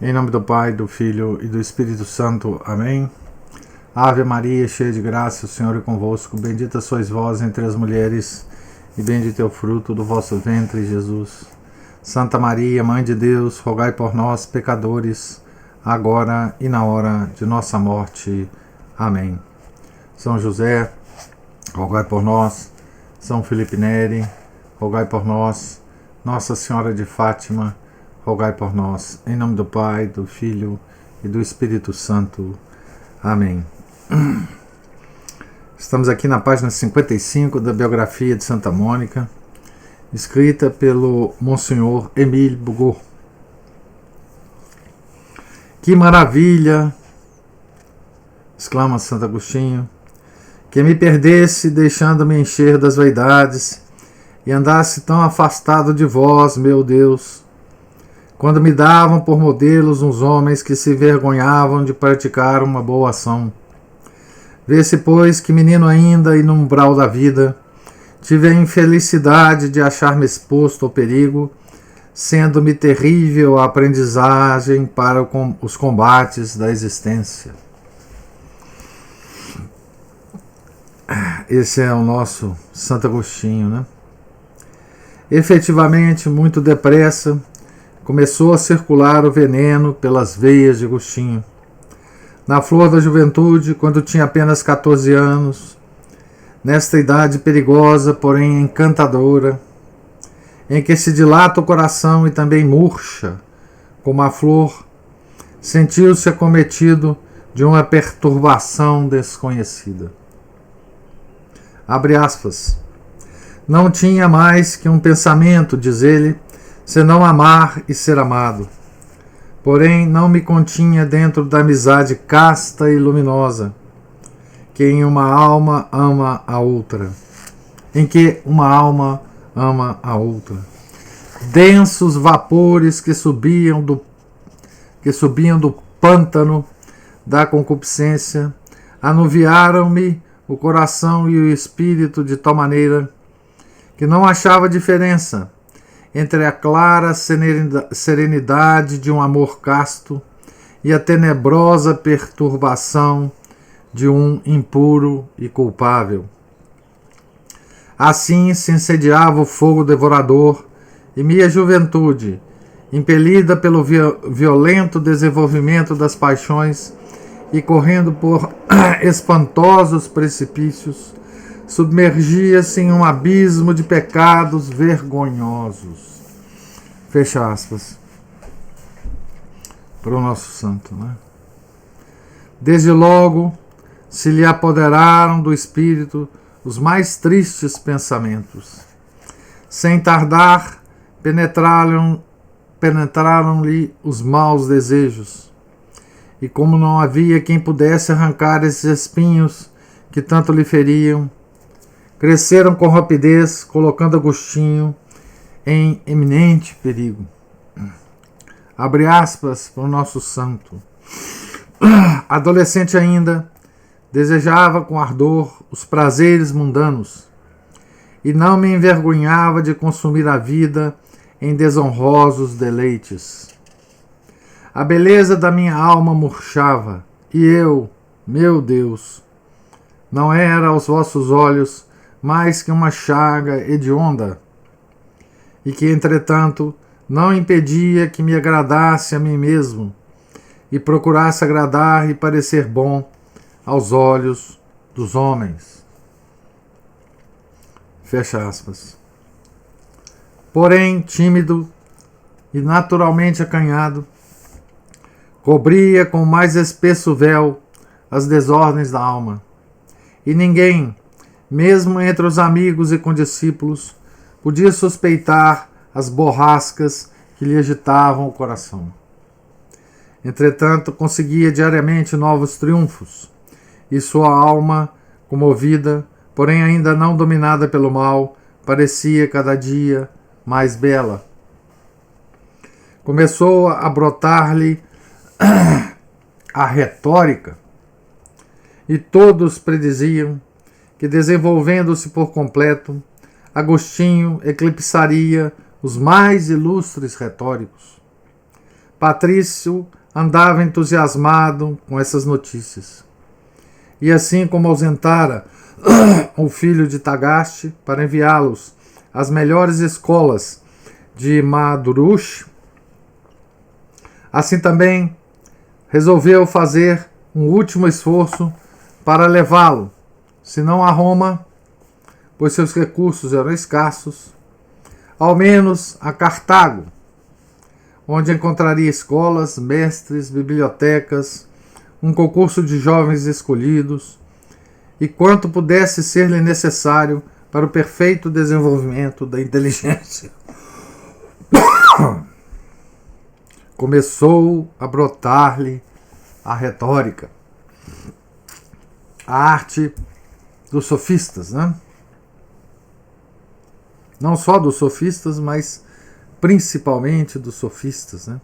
Em nome do Pai, do Filho e do Espírito Santo. Amém. Ave Maria, cheia de graça, o Senhor é convosco. Bendita sois vós entre as mulheres, e bendito é o fruto do vosso ventre, Jesus. Santa Maria, Mãe de Deus, rogai por nós, pecadores, agora e na hora de nossa morte. Amém. São José, rogai por nós. São Felipe Neri, rogai por nós. Nossa Senhora de Fátima, rogai por nós. Em nome do Pai, do Filho e do Espírito Santo. Amém. Estamos aqui na página 55 da biografia de Santa Mônica, escrita pelo Monsenhor Émile Bugot. Que maravilha, exclama Santo Agostinho, que me perdesse deixando-me encher das vaidades e andasse tão afastado de vós, meu Deus, quando me davam por modelos uns homens que se vergonhavam de praticar uma boa ação. Vê-se, pois, que menino ainda e no umbral da vida, tive a infelicidade de achar-me exposto ao perigo, sendo-me terrível a aprendizagem para os combates da existência. Esse é o nosso Santo Agostinho, né? Efetivamente, muito depressa, começou a circular o veneno pelas veias de Agostinho. Na flor da juventude, quando tinha apenas 14 anos, nesta idade perigosa, porém encantadora, em que se dilata o coração e também murcha, como a flor, sentiu-se acometido de uma perturbação desconhecida. Abre aspas. Não tinha mais que um pensamento, diz ele, senão amar e ser amado. Porém, não me continha dentro da amizade casta e luminosa, que em uma alma ama a outra. Em que uma alma ama a outra. Densos vapores que subiam do pântano da concupiscência anuviaram-me o coração e o espírito de tal maneira que não achava diferença entre a clara serenidade de um amor casto e a tenebrosa perturbação de um impuro e culpável. Assim se incendiava o fogo devorador e minha juventude, impelida pelo violento desenvolvimento das paixões e correndo por espantosos precipícios, submergia-se em um abismo de pecados vergonhosos. Fecha aspas. Para o nosso santo, né? Desde logo se lhe apoderaram do espírito os mais tristes pensamentos. Sem tardar, penetraram-lhe os maus desejos. E como não havia quem pudesse arrancar esses espinhos que tanto lhe feriam, cresceram com rapidez, colocando Agostinho em eminente perigo. Abre aspas para o nosso santo. Adolescente ainda, desejava com ardor os prazeres mundanos e não me envergonhava de consumir a vida em desonrosos deleites. A beleza da minha alma murchava e eu, meu Deus, não era aos vossos olhos mais que uma chaga hedionda, e que, entretanto, não impedia que me agradasse a mim mesmo e procurasse agradar e parecer bom aos olhos dos homens. Fecha aspas. Porém, tímido e naturalmente acanhado, cobria com o mais espesso véu as desordens da alma, e ninguém, mesmo entre os amigos e condiscípulos, podia suspeitar as borrascas que lhe agitavam o coração. Entretanto, conseguia diariamente novos triunfos, e sua alma, comovida, porém ainda não dominada pelo mal, parecia cada dia mais bela. Começou a brotar-lhe a retórica, e todos prediziam que, desenvolvendo-se por completo, Agostinho eclipsaria os mais ilustres retóricos. Patrício andava entusiasmado com essas notícias. E assim como ausentara o filho de Tagaste para enviá-los às melhores escolas de Madurush, assim também resolveu fazer um último esforço para levá-lo, se não a Roma, pois seus recursos eram escassos, ao menos a Cartago, onde encontraria escolas, mestres, bibliotecas, um concurso de jovens escolhidos e quanto pudesse ser-lhe necessário para o perfeito desenvolvimento da inteligência. Começou a brotar-lhe a retórica, a arte dos sofistas, né? Não só dos sofistas, mas principalmente dos sofistas, né?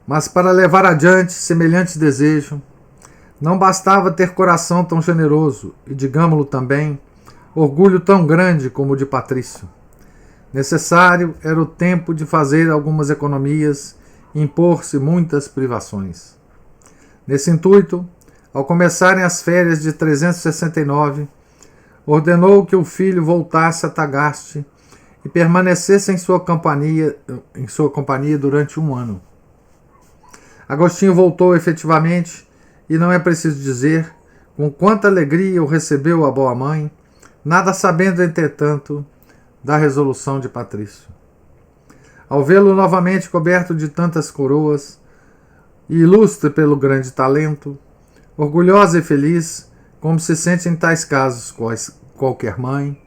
Mas para levar adiante semelhante desejo, não bastava ter coração tão generoso e, digamo-lo também, orgulho tão grande como o de Patrício. Necessário era o tempo de fazer algumas economias e impor-se muitas privações. Nesse intuito, ao começarem as férias de 369, ordenou que o filho voltasse a Tagaste e permanecesse em sua companhia durante 1 ano. Agostinho voltou efetivamente, e não é preciso dizer com quanta alegria o recebeu a boa mãe, nada sabendo, entretanto, da resolução de Patrício. Ao vê-lo novamente coberto de tantas coroas, e ilustre pelo grande talento, orgulhosa e feliz, como se sente em tais casos qualquer mãe,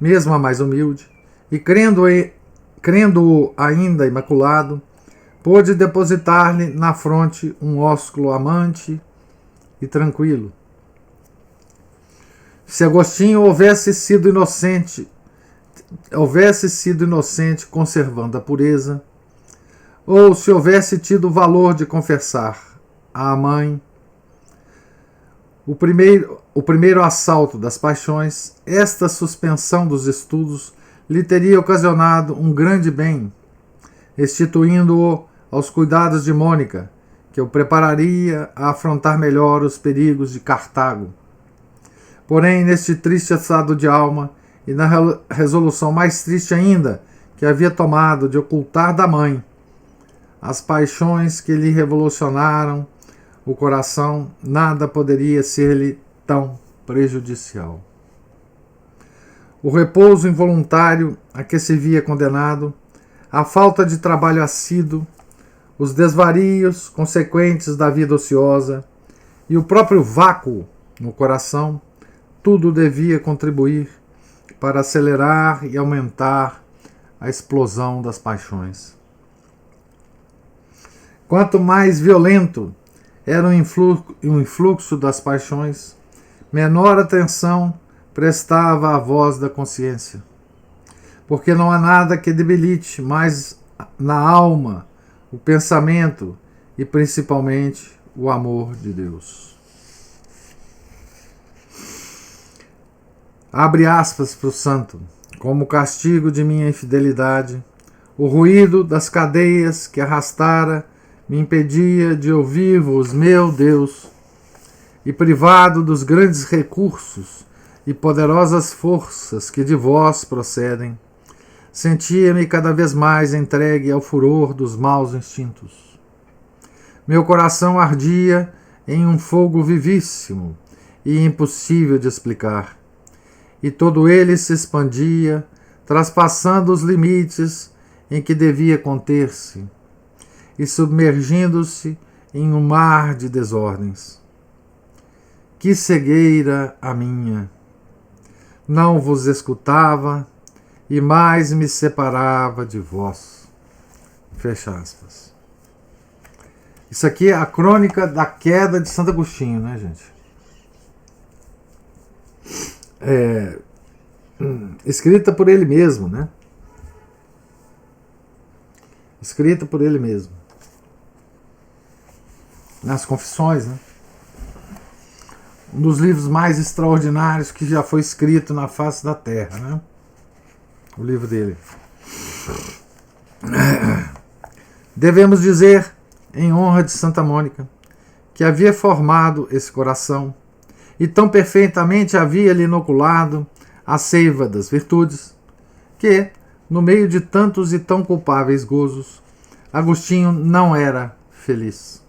mesmo a mais humilde, e crendo-o ainda imaculado, pôde depositar-lhe na fronte um ósculo amante e tranquilo. Se Agostinho houvesse sido inocente conservando a pureza, ou se houvesse tido o valor de confessar à mãe o primeiro assalto das paixões, esta suspensão dos estudos lhe teria ocasionado um grande bem, restituindo-o aos cuidados de Mônica, que o prepararia a afrontar melhor os perigos de Cartago. Porém, neste triste estado de alma, e na resolução mais triste ainda que havia tomado de ocultar da mãe as paixões que lhe revolucionaram o coração, nada poderia ser-lhe tão prejudicial. O repouso involuntário a que se via condenado, a falta de trabalho assíduo, os desvarios consequentes da vida ociosa e o próprio vácuo no coração, tudo devia contribuir para acelerar e aumentar a explosão das paixões. Quanto mais violento era o influxo das paixões, menor atenção prestava à voz da consciência, porque não há nada que debilite mais na alma o pensamento e principalmente o amor de Deus. Abre aspas para o santo. Como castigo de minha infidelidade, o ruído das cadeias que arrastara me impedia de ouvir-vos, meu Deus, e privado dos grandes recursos e poderosas forças que de vós procedem, sentia-me cada vez mais entregue ao furor dos maus instintos. Meu coração ardia em um fogo vivíssimo e impossível de explicar, e todo ele se expandia, traspassando os limites em que devia conter-se, e submergindo-se em um mar de desordens. Que cegueira a minha! Não vos escutava, e mais me separava de vós. Fecha aspas. Isso aqui é a crônica da queda de Santo Agostinho, né, gente? Escrita por ele mesmo, né? Escrita por ele mesmo. Nas Confissões, né? Um dos livros mais extraordinários que já foi escrito na face da Terra, né? O livro dele. Devemos dizer, em honra de Santa Mônica, que havia formado esse coração e tão perfeitamente havia-lhe inoculado a seiva das virtudes, que, no meio de tantos e tão culpáveis gozos, Agostinho não era feliz.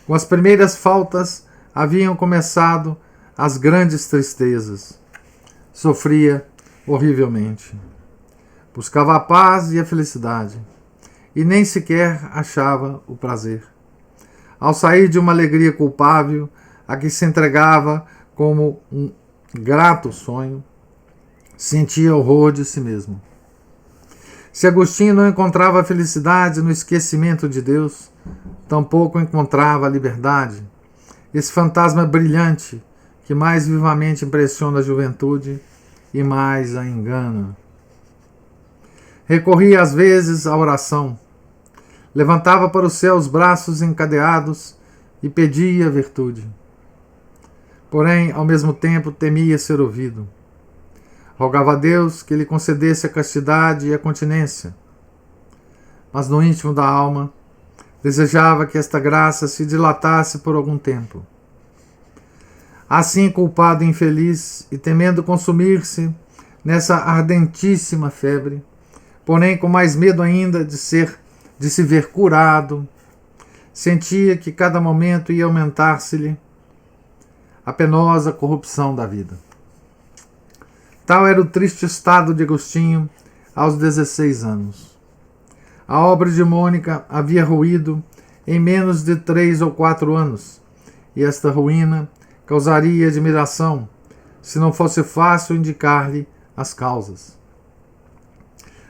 Com as primeiras faltas haviam começado as grandes tristezas. Sofria horrivelmente. Buscava a paz e a felicidade, e nem sequer achava o prazer. Ao sair de uma alegria culpável, a que se entregava como um grato sonho, sentia horror de si mesmo. Se Agostinho não encontrava a felicidade no esquecimento de Deus, tampouco encontrava a liberdade, esse fantasma brilhante que mais vivamente impressiona a juventude e mais a engana. Recorria às vezes à oração, levantava para o céu os braços encadeados e pedia virtude. Porém, ao mesmo tempo, temia ser ouvido. Rogava a Deus que lhe concedesse a castidade e a continência, mas no íntimo da alma desejava que esta graça se dilatasse por algum tempo. Assim, culpado e infeliz, e temendo consumir-se nessa ardentíssima febre, porém com mais medo ainda de se ver curado, sentia que cada momento ia aumentar-se-lhe a penosa corrupção da vida. Tal era o triste estado de Agostinho aos 16 anos. A obra de Mônica havia ruído em menos de 3 ou 4 anos, e esta ruína causaria admiração se não fosse fácil indicar-lhe as causas.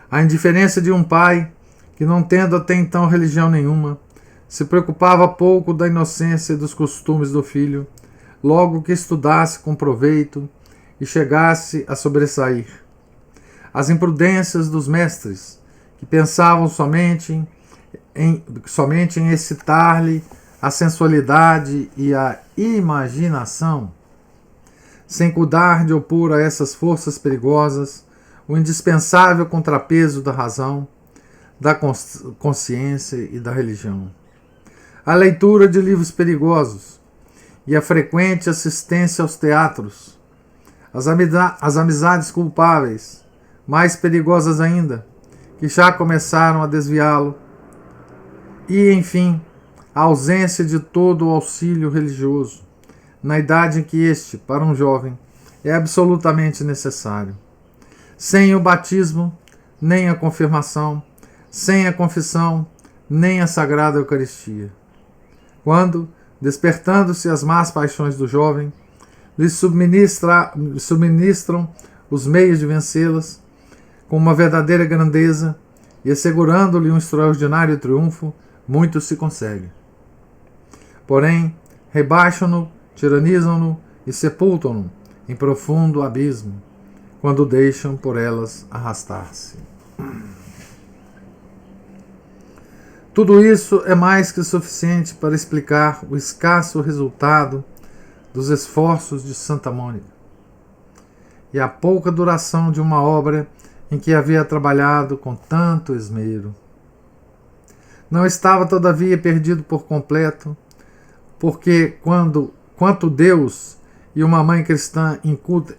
A indiferença de um pai que, não tendo até então religião nenhuma, se preocupava pouco da inocência e dos costumes do filho, logo que estudasse com proveito e chegasse a sobressair. As imprudências dos mestres, que pensavam somente em excitar-lhe a sensualidade e a imaginação, sem cuidar de opor a essas forças perigosas o indispensável contrapeso da razão, da consciência e da religião. A leitura de livros perigosos e a frequente assistência aos teatros, as amizades culpáveis, mais perigosas ainda, que já começaram a desviá-lo, e, enfim, a ausência de todo o auxílio religioso, na idade em que este, para um jovem, é absolutamente necessário. Sem o batismo, nem a confirmação, sem a confissão, nem a Sagrada Eucaristia. Quando, despertando-se as más paixões do jovem, lhe subministram os meios de vencê-las com uma verdadeira grandeza e assegurando-lhe um extraordinário triunfo, muito se consegue. Porém, rebaixam-no, tiranizam-no e sepultam-no em profundo abismo, quando deixam por elas arrastar-se. Tudo isso é mais que suficiente para explicar o escasso resultado dos esforços de Santa Mônica e a pouca duração de uma obra em que havia trabalhado com tanto esmero. Não estava, todavia, perdido por completo, porque quando Deus e uma mãe cristã incutem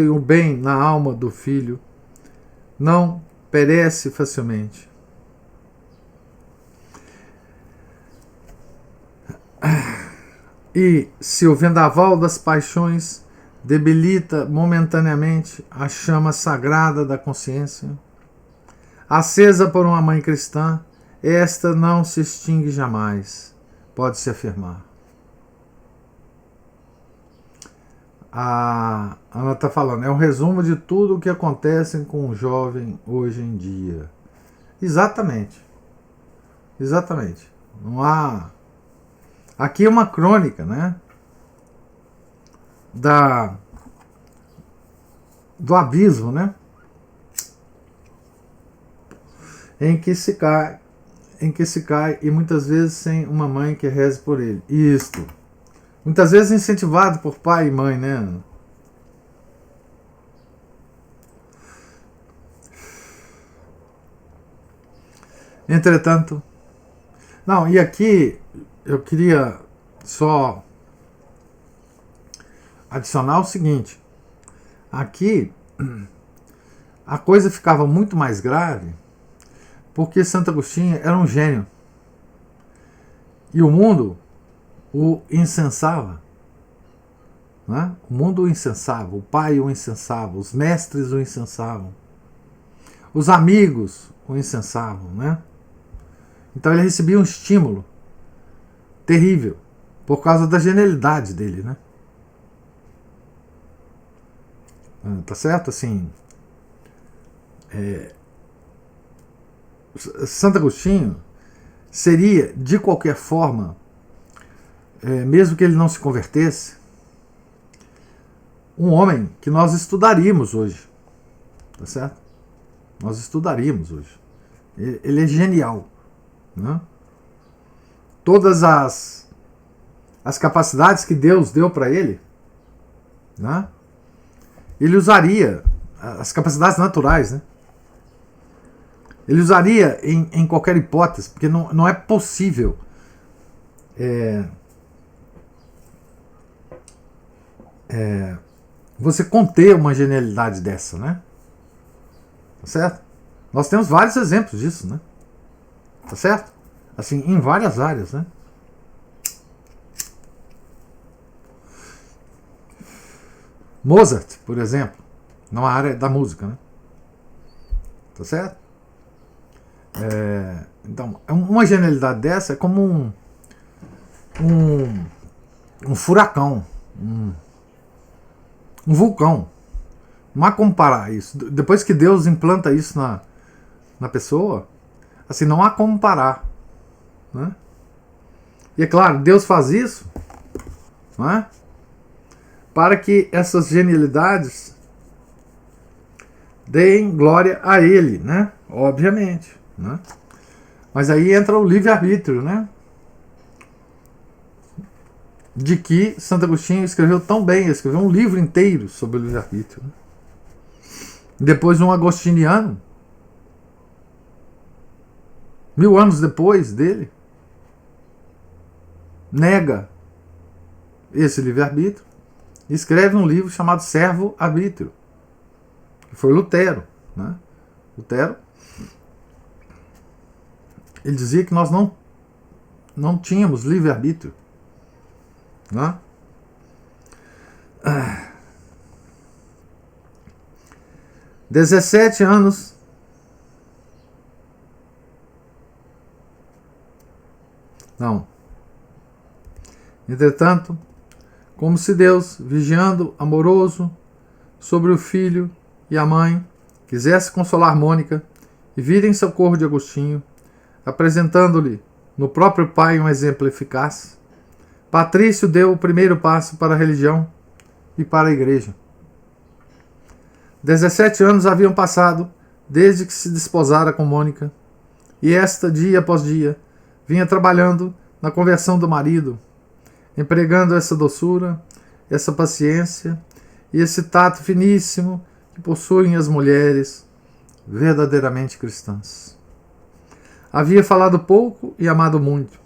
o bem na alma do filho, não perece facilmente. E, se o vendaval das paixões debilita momentaneamente a chama sagrada da consciência, acesa por uma mãe cristã, esta não se extingue jamais, pode-se afirmar. A Ana está falando, é um resumo de tudo o que acontece com o jovem hoje em dia. Exatamente. Exatamente. Não há... Aqui é uma crônica, né? Do abismo, né? Em que se cai e muitas vezes sem uma mãe que reze por ele. Isto. Muitas vezes incentivado por pai e mãe, né? Entretanto, não, e aqui eu queria só adicionar o seguinte: aqui a coisa ficava muito mais grave porque Santo Agostinho era um gênio e o mundo o incensava, né? O mundo o incensava, o pai o incensava, os mestres o incensavam, os amigos o incensavam, né? Então ele recebia um estímulo terrível por causa da genialidade dele, né? Tá certo? Assim, Santo Agostinho seria, de qualquer forma, mesmo que ele não se convertesse, um homem que nós estudaríamos hoje. Tá certo? Nós estudaríamos hoje. Ele é genial, né? Todas as capacidades que Deus deu para ele, né? Ele usaria, as capacidades naturais, né? Ele usaria em qualquer hipótese, porque não é possível você conter uma genialidade dessa, né? Tá certo? Nós temos vários exemplos disso, né? Tá certo? Assim, em várias áreas, né? Mozart, por exemplo, na área da música, né? Tá certo? Então, uma genialidade dessa é como um furacão, um vulcão. Não há como parar isso. Depois que Deus implanta isso na pessoa, assim, não há como parar, né? E é claro, Deus faz isso, né, para que essas genialidades deem glória a Ele, né? Obviamente, né? Mas aí entra o livre-arbítrio, né? De que Santo Agostinho escreveu tão bem, ele escreveu um livro inteiro sobre o livre-arbítrio, né? Depois um agostiniano, 1000 anos depois dele, nega esse livre-arbítrio e escreve um livro chamado Servo-arbítrio, que foi Lutero, né? Lutero, ele dizia que nós não tínhamos livre-arbítrio, né? 17 anos não. Entretanto, como se Deus, vigiando amoroso sobre o filho e a mãe, quisesse consolar Mônica e vir em socorro de Agostinho, apresentando-lhe no próprio pai um exemplo eficaz, Patrício deu o primeiro passo para a religião e para a igreja. 17 anos haviam passado desde que se desposara com Mônica, e esta, dia após dia, vinha trabalhando na conversão do marido, empregando essa doçura, essa paciência e esse tato finíssimo que possuem as mulheres verdadeiramente cristãs. Havia falado pouco e amado muito.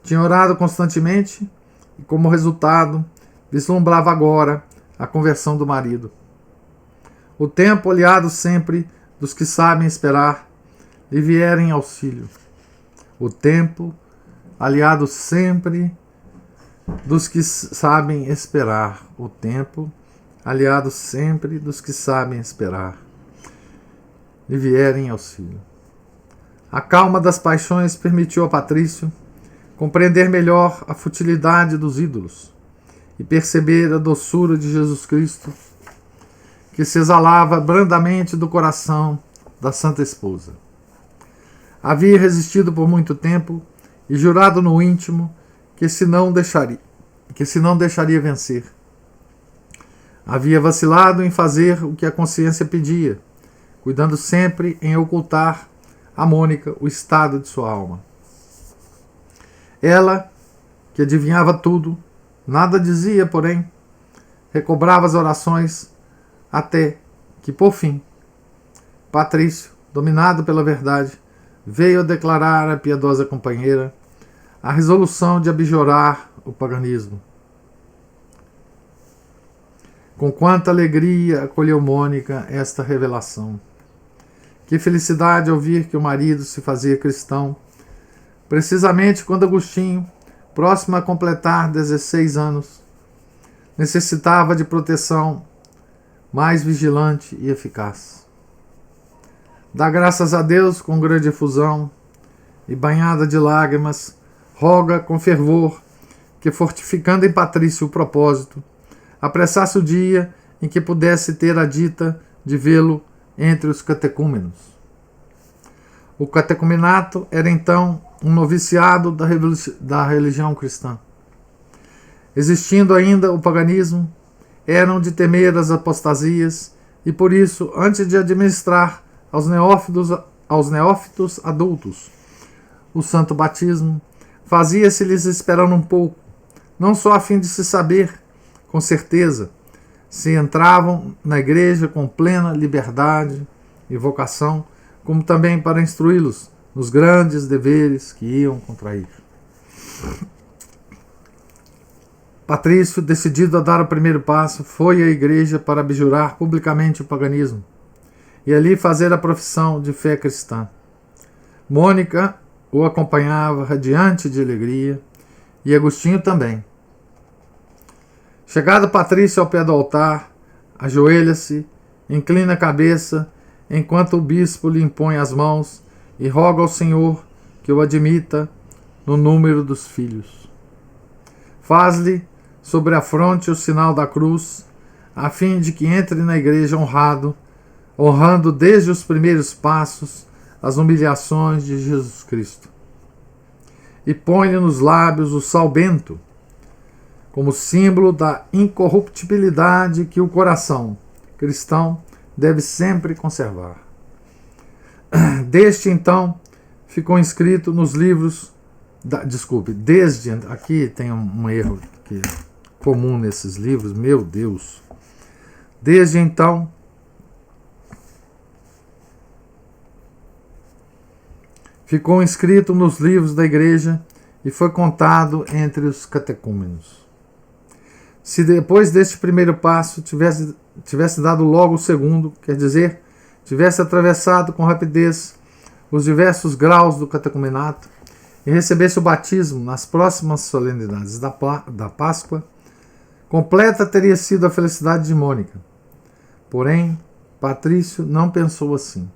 Tinha orado constantemente e, como resultado, vislumbrava agora a conversão do marido. O tempo, aliado sempre dos que sabem esperar, lhe viera em auxílio. O tempo, aliado sempre dos que sabem esperar. O tempo, aliado sempre dos que sabem esperar, lhe viera em auxílio. A calma das paixões permitiu a Patrício compreender melhor a futilidade dos ídolos e perceber a doçura de Jesus Cristo, que se exalava brandamente do coração da Santa Esposa. Havia resistido por muito tempo e jurado no íntimo que se não deixaria vencer. Havia vacilado em fazer o que a consciência pedia, cuidando sempre em ocultar a Mônica o estado de sua alma. Ela, que adivinhava tudo, nada dizia, porém, recobrava as orações até que, por fim, Patrício, dominado pela verdade, veio a declarar à piedosa companheira a resolução de abjurar o paganismo. Com quanta alegria acolheu Mônica esta revelação. Que felicidade ouvir que o marido se fazia cristão, precisamente quando Agostinho, próximo a completar 16 anos, necessitava de proteção mais vigilante e eficaz. Dá graças a Deus com grande efusão e banhada de lágrimas, roga com fervor que, fortificando em Patrício o propósito, apressasse o dia em que pudesse ter a dita de vê-lo entre os catecúmenos. O catecumenato era então um noviciado da religião cristã. Existindo ainda o paganismo, eram de temer as apostasias e, por isso, antes de administrar aos neófitos adultos o santo batismo, fazia-se-lhes esperando um pouco, não só a fim de se saber, com certeza, se entravam na igreja com plena liberdade e vocação, como também para instruí-los nos grandes deveres que iam contrair. Patrício, decidido a dar o primeiro passo, foi à igreja para abjurar publicamente o paganismo e ali fazer a profissão de fé cristã. Mônica o acompanhava radiante de alegria e Agostinho também. Chegado Patrício ao pé do altar, ajoelha-se, inclina a cabeça, enquanto o bispo lhe impõe as mãos e roga ao Senhor que o admita no número dos filhos. Faz-lhe sobre a fronte o sinal da cruz, a fim de que entre na igreja honrando desde os primeiros passos as humilhações de Jesus Cristo. E põe-lhe nos lábios o sal bento, como símbolo da incorruptibilidade que o coração cristão deve sempre conservar. Desde então, ficou inscrito nos livros... desde... Aqui tem um erro que é comum nesses livros, meu Deus. Desde então, ficou inscrito nos livros da igreja e foi contado entre os catecúmenos. Se depois deste primeiro passo tivesse dado logo o segundo, quer dizer, tivesse atravessado com rapidez os diversos graus do catecumenato e recebesse o batismo nas próximas solenidades da Páscoa, completa teria sido a felicidade de Mônica. Porém, Patrício não pensou assim.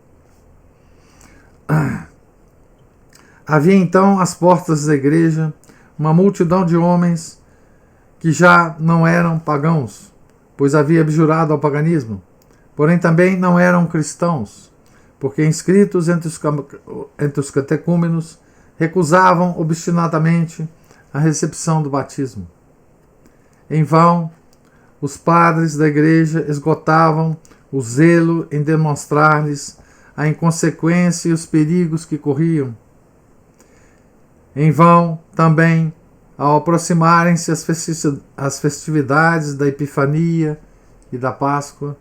Havia então às portas da igreja uma multidão de homens que já não eram pagãos, pois havia abjurado ao paganismo, porém também não eram cristãos, porque inscritos entre os catecúmenos recusavam obstinadamente a recepção do batismo. Em vão, os padres da igreja esgotavam o zelo em demonstrar-lhes a inconsequência e os perigos que corriam. Em vão, também, ao aproximarem-se as festividades da Epifania e da Páscoa,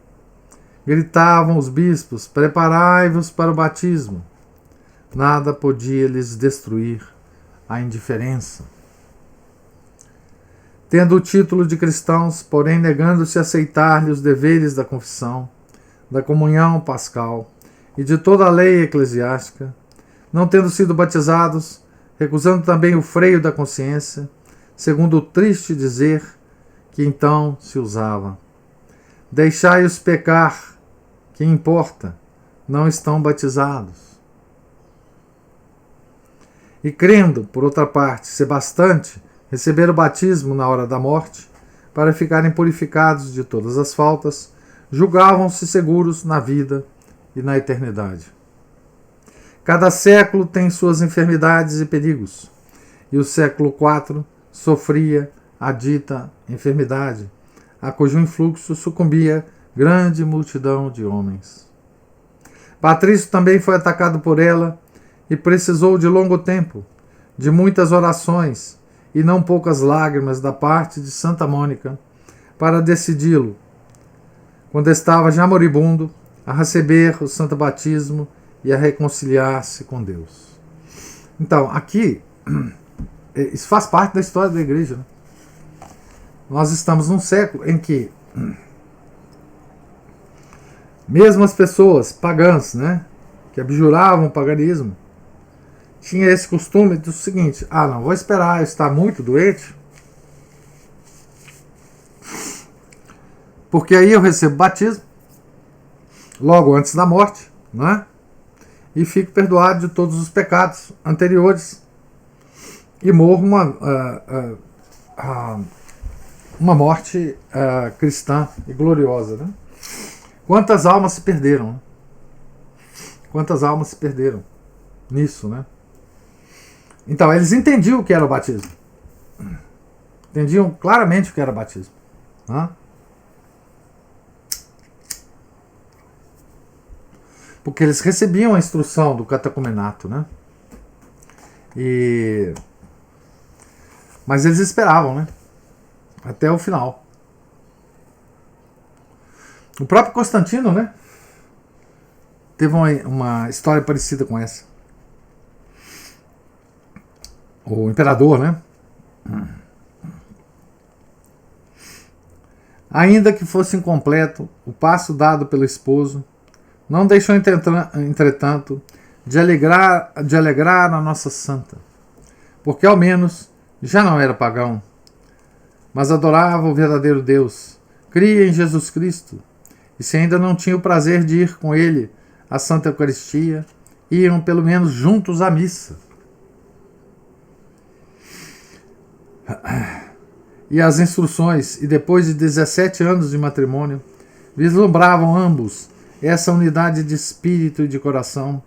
gritavam os bispos: preparai-vos para o batismo. Nada podia lhes destruir a indiferença. Tendo o título de cristãos, porém negando-se a aceitar-lhe os deveres da confissão, da comunhão pascal e de toda a lei eclesiástica, não tendo sido batizados, recusando também o freio da consciência, segundo o triste dizer que então se usava. Deixai-os pecar, que importa, não estão batizados. E crendo, por outra parte, ser bastante receber o batismo na hora da morte, para ficarem purificados de todas as faltas, julgavam-se seguros na vida e na eternidade. Cada século tem suas enfermidades e perigos, e o século IV sofria a dita enfermidade, a cujo influxo sucumbia grande multidão de homens. Patrício também foi atacado por ela e precisou de longo tempo, de muitas orações e não poucas lágrimas da parte de Santa Mônica, para decidi-lo, quando estava já moribundo, a receber o santo batismo e a reconciliar-se com Deus. Então, aqui, isso faz parte da história da igreja, né? Nós estamos num século em que mesmo as pessoas pagãs, né, que abjuravam o paganismo, tinha esse costume do seguinte: não, vou esperar eu estar muito doente, porque aí eu recebo batismo logo antes da morte, né, e fico perdoado de todos os pecados anteriores e morro uma morte cristã e gloriosa, né? Quantas almas se perderam? Né? Quantas almas se perderam nisso, né? Então, eles entendiam o que era o batismo. Entendiam claramente o que era o batismo. Né? Porque eles recebiam a instrução do catecumenato, né? Mas eles esperavam, né? Até o final. O próprio Constantino, né? Teve uma história parecida com essa. O imperador, né? Ainda que fosse incompleto, o passo dado pelo esposo não deixou, entretanto, de alegrar a nossa santa, porque ao menos já não era pagão, mas adorava o verdadeiro Deus, cria em Jesus Cristo, e se ainda não tinha o prazer de ir com ele à Santa Eucaristia, iam pelo menos juntos à missa. E as instruções, e depois de 17 anos de matrimônio, vislumbravam ambos essa unidade de espírito e de coração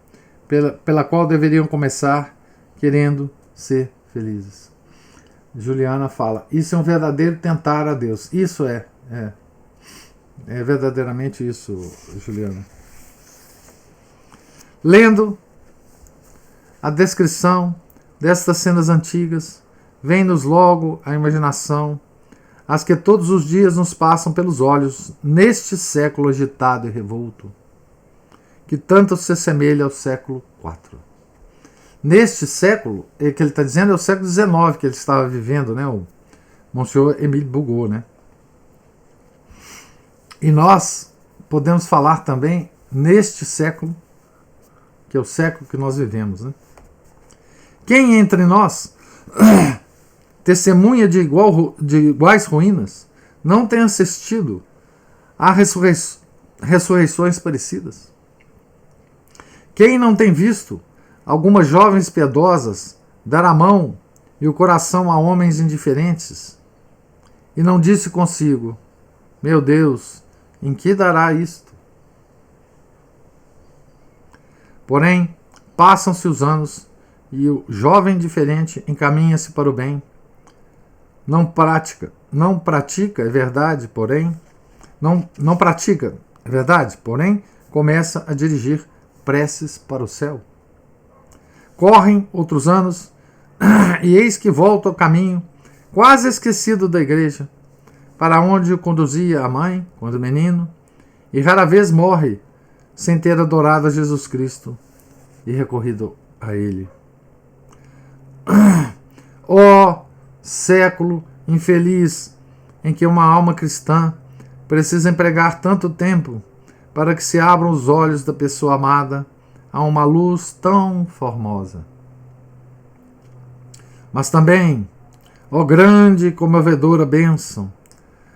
pela qual deveriam começar querendo ser felizes. Juliana fala, isso é um verdadeiro tentar a Deus. Isso é verdadeiramente isso, Juliana. Lendo a descrição destas cenas antigas, vem-nos logo à imaginação as que todos os dias nos passam pelos olhos neste século agitado e revolto, que tanto se assemelha ao século IV. Neste século, que ele está dizendo, é o século XIX que ele estava vivendo, né, o Monsieur Émile Bugot, né? E nós podemos falar também neste século, que é o século que nós vivemos, né? Quem entre nós testemunha de iguais ruínas não tem assistido a ressurreições parecidas? Quem não tem visto algumas jovens piedosas dar a mão e o coração a homens indiferentes e não disse consigo, meu Deus, em que dará isto? Porém, passam-se os anos e o jovem indiferente encaminha-se para o bem. Não pratica, é verdade, porém, não pratica, é verdade, porém, começa a dirigir preces para o céu. Correm outros anos e eis que volta ao caminho, quase esquecido da igreja, para onde o conduzia a mãe, quando menino, e rara vez morre sem ter adorado a Jesus Cristo e recorrido a Ele. Ó século infeliz em que uma alma cristã precisa empregar tanto tempo para que se abram os olhos da pessoa amada a uma luz tão formosa. Mas também, ó grande e comovedora bênção,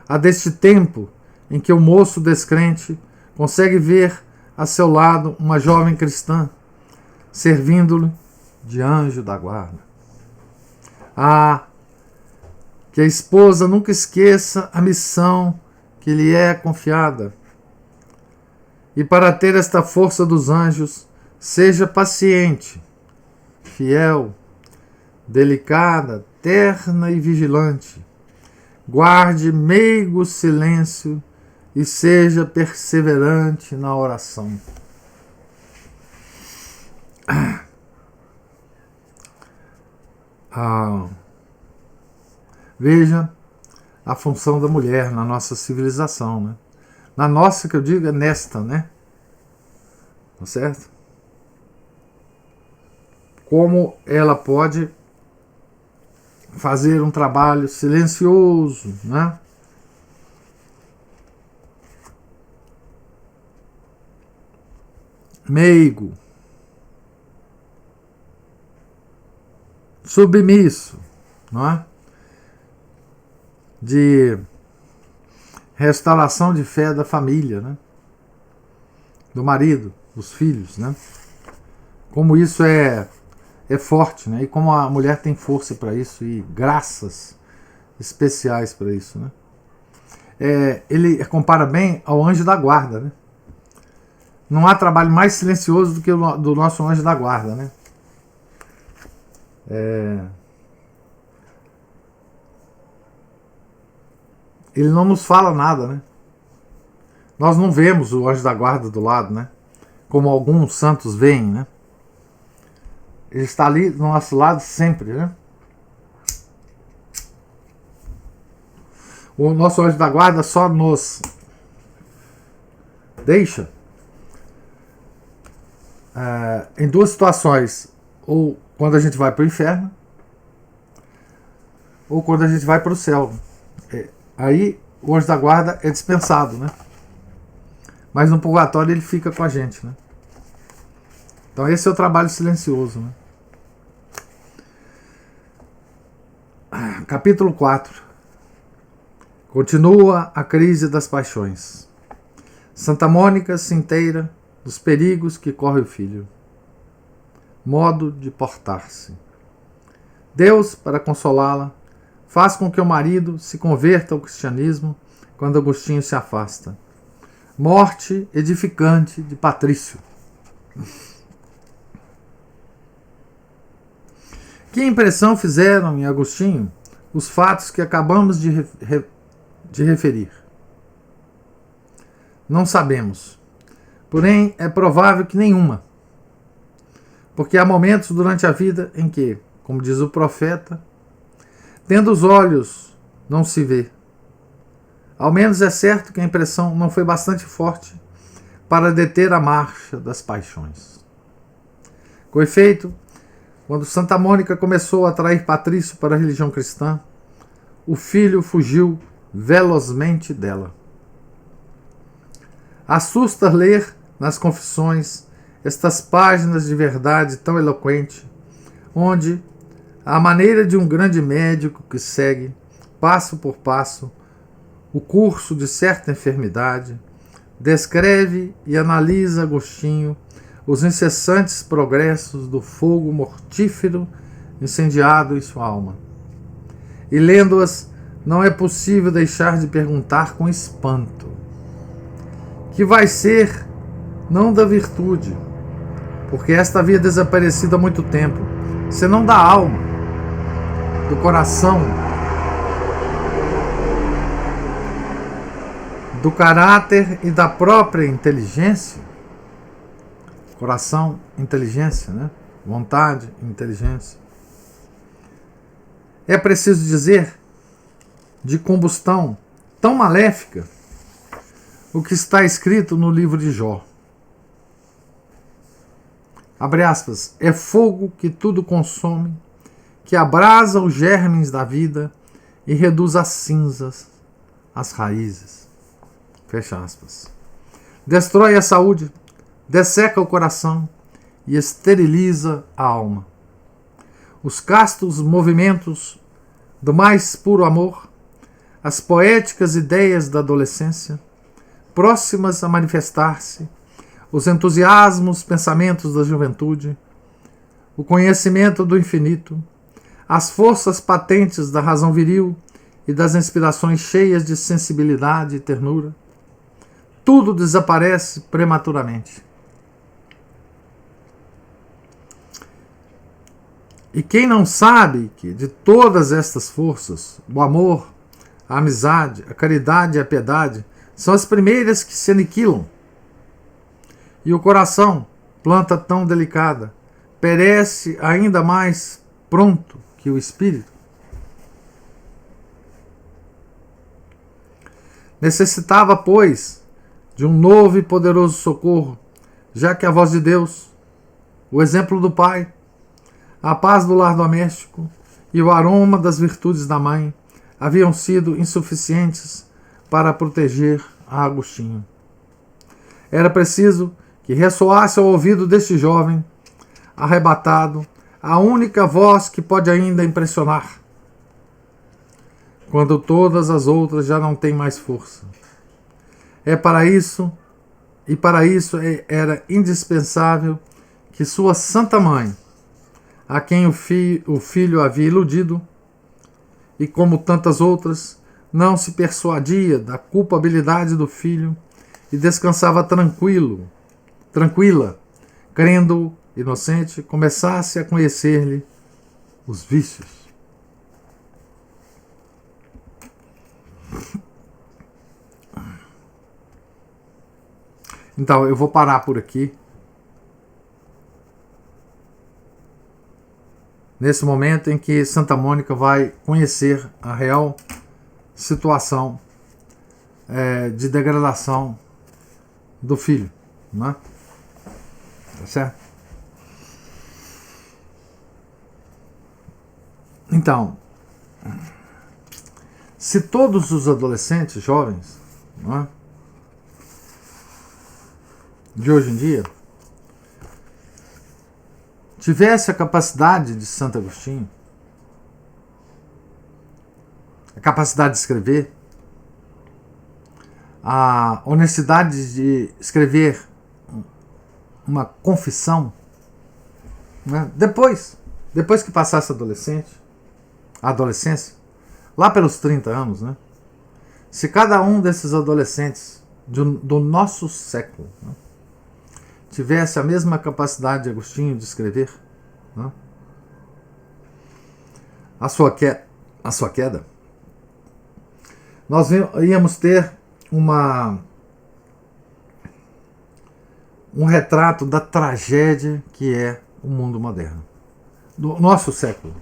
a deste tempo em que o moço descrente consegue ver a seu lado uma jovem cristã, servindo-lhe de anjo da guarda. Que a esposa nunca esqueça a missão que lhe é confiada. E para ter esta força dos anjos, seja paciente, fiel, delicada, terna e vigilante. Guarde meigo silêncio e seja perseverante na oração. Veja a função da mulher na nossa civilização, né? Na nossa, que eu digo, é nesta, né? Tá certo? como ela pode fazer um trabalho silencioso, né? Meigo, submisso, não é? De restauração de fé da família, né? Do marido, dos filhos, né? Como isso é forte, né? E como a mulher tem força para isso e graças especiais para isso, né? Ele compara bem ao anjo da guarda, né? Não há trabalho mais silencioso do que o do nosso anjo da guarda, né? Ele não nos fala nada, né? Nós não vemos o anjo da guarda do lado, né? Como alguns santos veem, né? Ele está ali do nosso lado sempre, né? O nosso anjo da guarda só nos deixa em duas situações: ou quando a gente vai para o inferno, ou quando a gente vai para o céu. Aí o anjo da guarda é dispensado, né? Mas no purgatório ele fica com a gente, né? Então esse é o trabalho silencioso, né? Capítulo 4. Continua a crise das paixões. Santa Mônica se inteira dos perigos que corre o filho. Modo de portar-se. Deus, para consolá-la, faz com que o marido se converta ao cristianismo quando Agostinho se afasta. Morte edificante de Patrício. Que impressão fizeram em Agostinho os fatos que acabamos de referir? Não sabemos. Porém, é provável que nenhuma. Porque há momentos durante a vida em que, como diz o profeta, tendo os olhos, não se vê. Ao menos é certo que a impressão não foi bastante forte para deter a marcha das paixões. Com efeito, quando Santa Mônica começou a atrair Patrício para a religião cristã, o filho fugiu velozmente dela. Assusta ler nas confissões estas páginas de verdade tão eloquente, onde, à maneira de um grande médico que segue, passo por passo, o curso de certa enfermidade, descreve e analisa Agostinho os incessantes progressos do fogo mortífero incendiado em sua alma. E lendo-as, não é possível deixar de perguntar com espanto: que vai ser não da virtude, porque esta havia desaparecido há muito tempo, senão da alma, do coração, do caráter e da própria inteligência? Coração, inteligência, né? Vontade, inteligência. É preciso dizer de combustão tão maléfica o que está escrito no livro de Jó. Abre aspas, é fogo que tudo consome, que abrasa os germes da vida e reduz a cinzas as raízes. Fecha aspas. Destrói a saúde, desseca o coração e esteriliza a alma. Os castos movimentos do mais puro amor, as poéticas ideias da adolescência, próximas a manifestar-se, os entusiasmos, pensamentos da juventude, o conhecimento do infinito, as forças patentes da razão viril e das inspirações cheias de sensibilidade e ternura, tudo desaparece prematuramente. E quem não sabe que de todas estas forças, o amor, a amizade, a caridade e a piedade são as primeiras que se aniquilam, e o coração, planta tão delicada, perece ainda mais pronto que o espírito? Necessitava, pois, de um novo e poderoso socorro, já que a voz de Deus, o exemplo do Pai, A paz do lar doméstico e o aroma das virtudes da mãe haviam sido insuficientes para proteger a Agostinho. Era preciso que ressoasse ao ouvido deste jovem, arrebatado, a única voz que pode ainda impressionar, quando todas as outras já não têm mais força. Para isso era indispensável que sua santa mãe, a quem o filho havia iludido, e como tantas outras, não se persuadia da culpabilidade do filho e descansava tranquila, crendo inocente, começasse a conhecer-lhe os vícios. Então, eu vou parar por aqui. Nesse momento em que Santa Mônica vai conhecer a real situação de degradação do filho, né? Tá certo? Então, se todos os adolescentes jovens, né, de hoje em dia tivesse a capacidade de Santo Agostinho, a capacidade de escrever, a honestidade de escrever uma confissão, né? Depois que passasse a adolescência, lá pelos 30 anos, né? Se cada um desses adolescentes do nosso século, né, tivesse a mesma capacidade de Agostinho de escrever, né, a sua queda, nós íamos ter um retrato da tragédia que é o mundo moderno, do nosso século.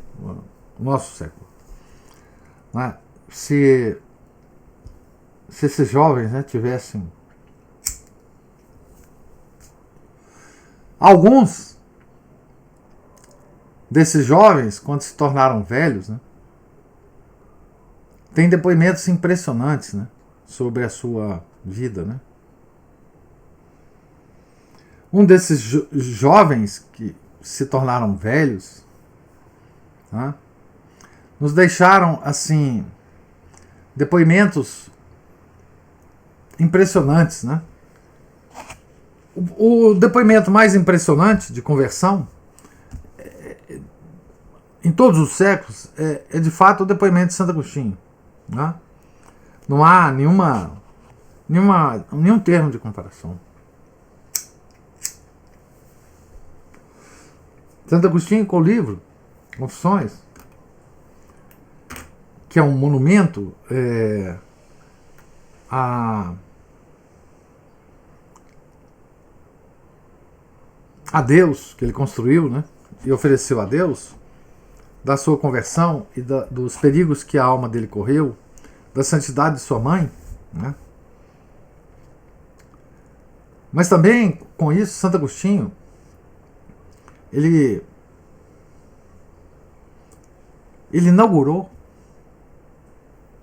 Né? Se esses jovens, né, tivessem alguns desses jovens, quando se tornaram velhos, né, têm depoimentos impressionantes, né, sobre a sua vida, né? Um desses jovens que se tornaram velhos, né, nos deixaram assim depoimentos impressionantes, né? O depoimento mais impressionante de conversão em todos os séculos é de fato o depoimento de Santo Agostinho, né? Não há nenhum termo de comparação. Santo Agostinho, com o livro Confissões, que é um monumento a Deus, que ele construiu, né, e ofereceu a Deus, da sua conversão e dos perigos que a alma dele correu, da santidade de sua mãe, né? Mas também, com isso, Santo Agostinho, ele inaugurou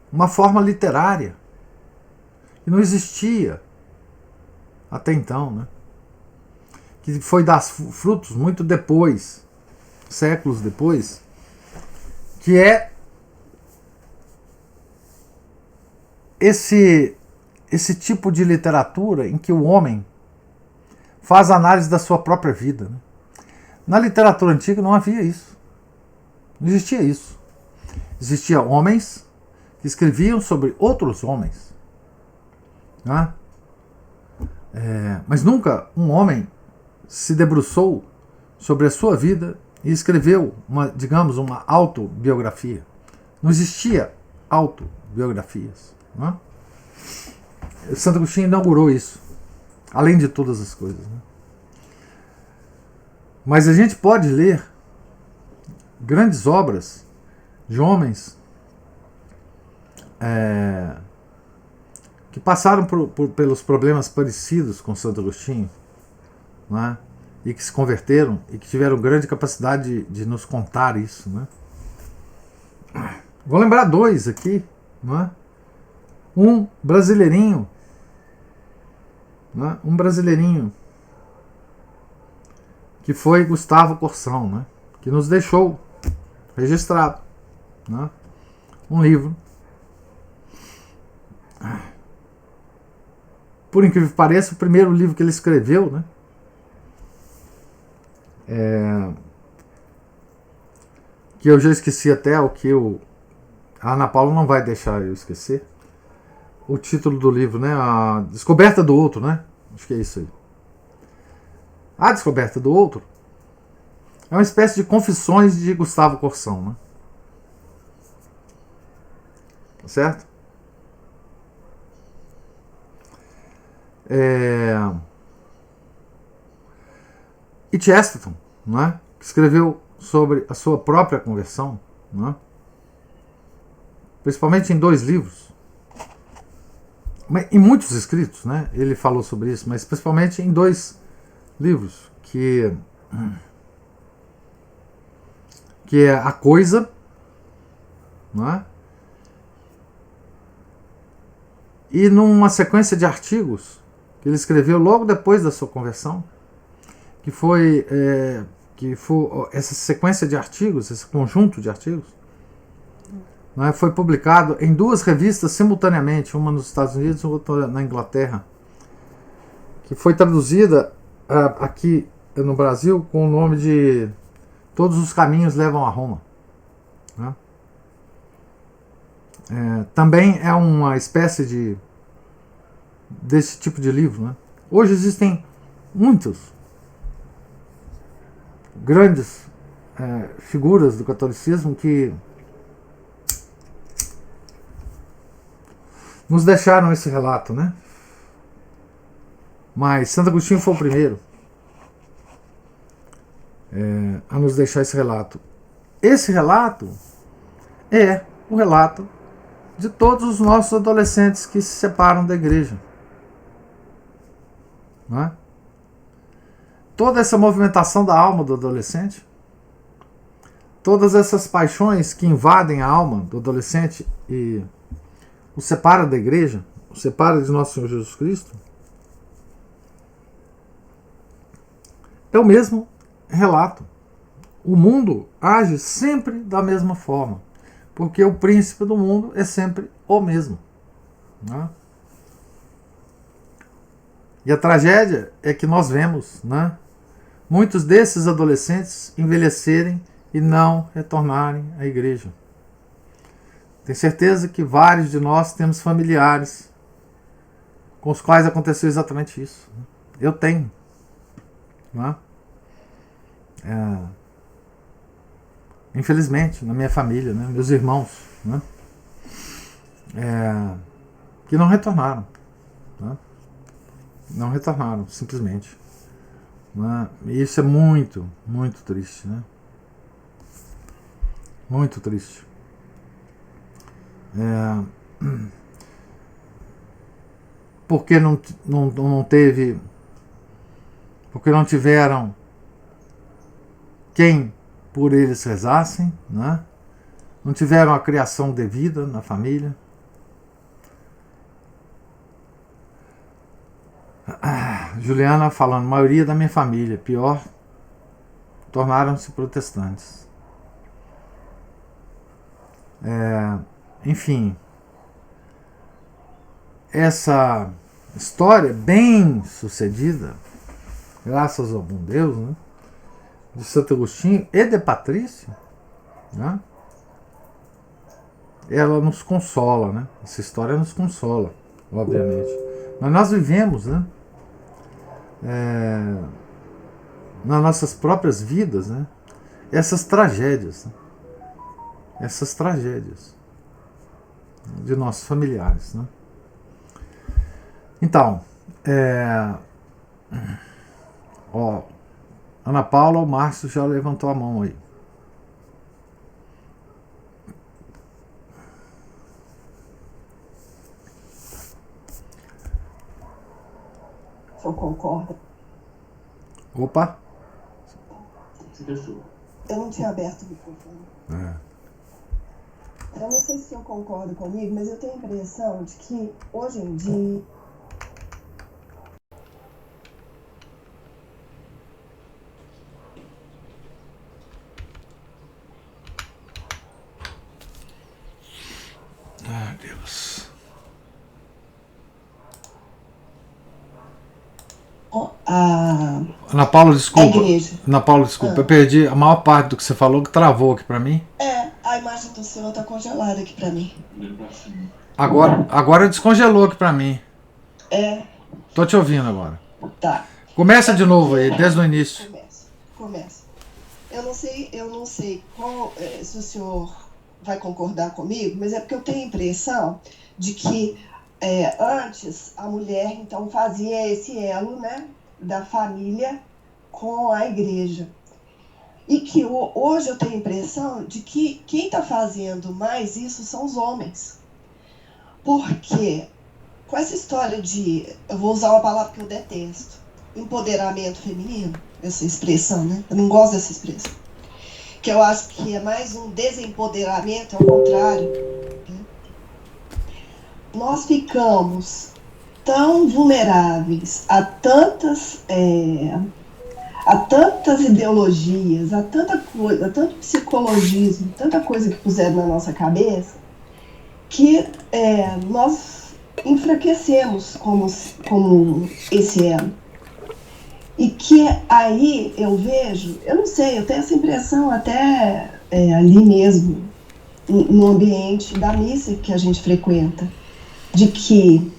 uma forma literária que não existia até então, né? Que foi dar frutos muito depois, séculos depois, que é esse tipo de literatura em que o homem faz análise da sua própria vida, né? Na literatura antiga não havia isso. Não existia isso. Existiam homens que escreviam sobre outros homens, né? Mas nunca um homem se debruçou sobre a sua vida e escreveu uma autobiografia. Não existia autobiografias, né? Santo Agostinho inaugurou isso, além de todas as coisas, né? Mas a gente pode ler grandes obras de homens que passaram pelos problemas parecidos com Santo Agostinho, né? e que se converteram e que tiveram grande capacidade de nos contar isso, né? Vou lembrar dois aqui, não é? Um brasileirinho, né? Um brasileirinho que foi Gustavo Corsão, né? Que nos deixou registrado, né? Um livro, por incrível que pareça, o primeiro livro que ele escreveu, né? Que eu já esqueci até o que a Ana Paula não vai deixar eu esquecer. O título do livro, né? A Descoberta do Outro, né? Acho que é isso aí. A Descoberta do Outro é uma espécie de confissões de Gustavo Corsão, né? Certo? E Chesterton, não é? Que escreveu sobre a sua própria conversão, não é? Principalmente em 2 livros, em muitos escritos, né? Ele falou sobre isso, mas principalmente em 2 livros, que é A Coisa, não é? E numa sequência de artigos que ele escreveu logo depois da sua conversão, que foi essa sequência de artigos, esse conjunto de artigos, né, foi publicado em 2 revistas simultaneamente, uma nos Estados Unidos e outra na Inglaterra, que foi traduzida aqui no Brasil com o nome de Todos os Caminhos Levam a Roma, né? Também é uma espécie desse tipo de livro, né? Hoje existem muitos grandes figuras do catolicismo que nos deixaram esse relato, né? Mas Santo Agostinho foi o primeiro a nos deixar esse relato. Esse relato é o relato de todos os nossos adolescentes que se separam da igreja, não é? Toda essa movimentação da alma do adolescente, todas essas paixões que invadem a alma do adolescente e o separa da igreja, o separa de nosso Senhor Jesus Cristo, é o mesmo relato. O mundo age sempre da mesma forma, porque o príncipe do mundo é sempre o mesmo, né? E a tragédia é que nós vemos, né, muitos desses adolescentes envelhecerem e não retornarem à igreja. Tenho certeza que vários de nós temos familiares com os quais aconteceu exatamente isso. Eu tenho, né? Infelizmente, na minha família, né, meus irmãos, né, que não retornaram, né? Não retornaram, simplesmente, né? E isso é muito, muito triste, né? Muito triste. Porque não teve, porque não tiveram quem por eles rezassem, né? Não tiveram a criação devida na família. Juliana falando, maioria da minha família, pior, tornaram-se protestantes. Enfim, essa história bem sucedida, graças ao bom Deus, né, de Santo Agostinho e de Patrício, né, ela nos consola, né? Essa história nos consola, obviamente. Mas nós vivemos, né, nas nossas próprias vidas, né, essas tragédias, né, essas tragédias de nossos familiares, né? Então, Ana Paula, o Márcio já levantou a mão aí. Eu concordo. Opa, Eu não tinha aberto o microfone. Eu não sei se eu concordo comigo, mas eu tenho a impressão de que hoje em dia Deus. Ana Paula, desculpa. Ana Paula, desculpa. Eu perdi a maior parte do que você falou, que travou aqui pra mim. A imagem do senhor tá congelada aqui pra mim. Agora descongelou aqui pra mim. Tô te ouvindo agora. Tá. Começa de novo aí, desde o início. Começa. Eu não sei se o senhor vai concordar comigo, mas é porque eu tenho a impressão de que antes a mulher então fazia esse elo, né, da família com a igreja. E que hoje eu tenho a impressão de que quem está fazendo mais isso são os homens. Porque com essa história de, eu vou usar uma palavra que eu detesto, empoderamento feminino, essa expressão, né? Eu não gosto dessa expressão. Que eu acho que é mais um desempoderamento, ao contrário. Né? Nós ficamos tão vulneráveis a tantas ideologias, a tanta coisa, a tanto psicologismo, tanta coisa que puseram na nossa cabeça, que nós enfraquecemos como esse elo. E que aí eu vejo, eu não sei, eu tenho essa impressão até ali mesmo, no ambiente da missa que a gente frequenta, de que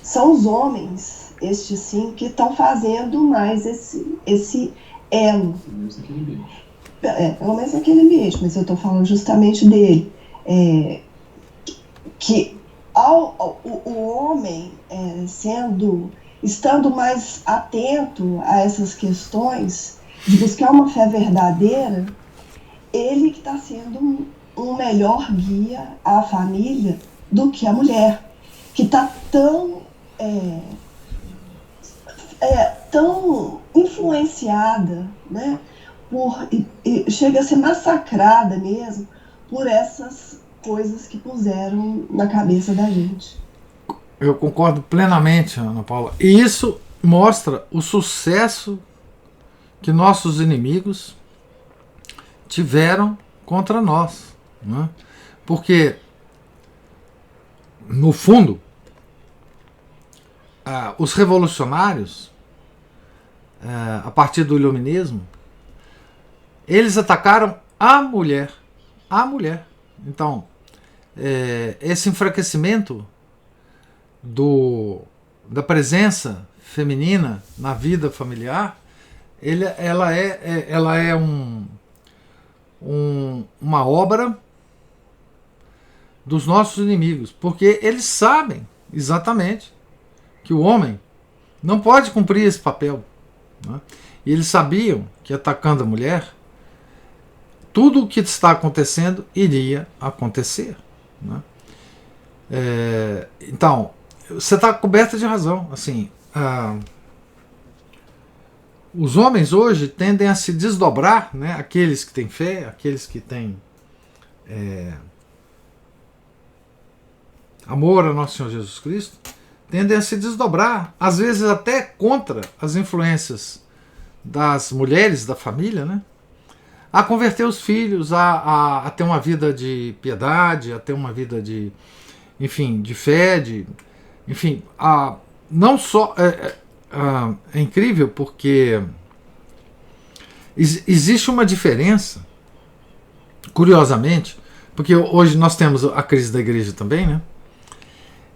são os homens, estes sim, que estão fazendo mais esse elo. Pelo menos naquele ambiente, mas eu estou falando justamente dele. Que o homem estando mais atento a essas questões, de buscar uma fé verdadeira, ele que está sendo um melhor guia à família do que a mulher, que está tão influenciada, né, e chega a ser massacrada mesmo por essas coisas que puseram na cabeça da gente. Eu concordo plenamente, Ana Paula. E isso mostra o sucesso que nossos inimigos tiveram contra nós. Né? Porque, no fundo, os revolucionários, a partir do iluminismo, eles atacaram a mulher. A mulher. Então, esse enfraquecimento da presença feminina na vida familiar, ela é uma obra dos nossos inimigos, porque eles sabem exatamente que o homem não pode cumprir esse papel. Né? E eles sabiam que atacando a mulher, tudo o que está acontecendo iria acontecer. Né? Então, você está coberta de razão. Assim, os homens hoje tendem a se desdobrar, né? Aqueles que têm fé, aqueles que têm amor ao nosso Senhor Jesus Cristo, tendem a se desdobrar, às vezes até contra as influências das mulheres da família, né? A converter os filhos, a ter uma vida de piedade, a ter uma vida de, enfim, de fé, enfim, não só é incrível porque existe uma diferença, curiosamente, porque hoje nós temos a crise da igreja também, né?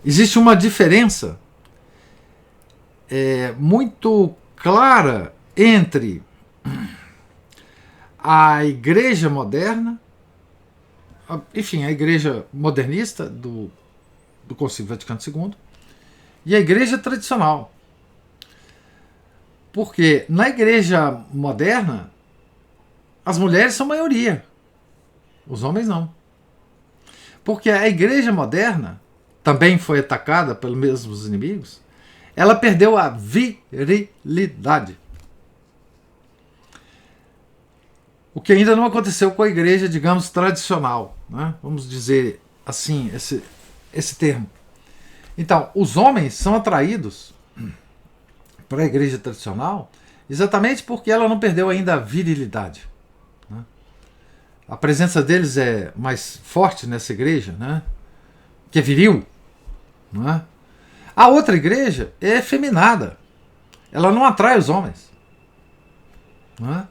Existe uma diferença muito clara entre a igreja moderna, enfim, a igreja modernista do Concílio Vaticano II e a igreja tradicional. Porque na igreja moderna as mulheres são maioria, os homens não. Porque a igreja moderna também foi atacada pelos mesmos inimigos, ela perdeu a virilidade. O que ainda não aconteceu com a igreja, digamos, tradicional, né? Vamos dizer assim, esse termo. Então, os homens são atraídos para a igreja tradicional exatamente porque ela não perdeu ainda a virilidade, né? A presença deles é mais forte nessa igreja, né? Que é viril, né? A outra igreja é efeminada, ela não atrai os homens, né?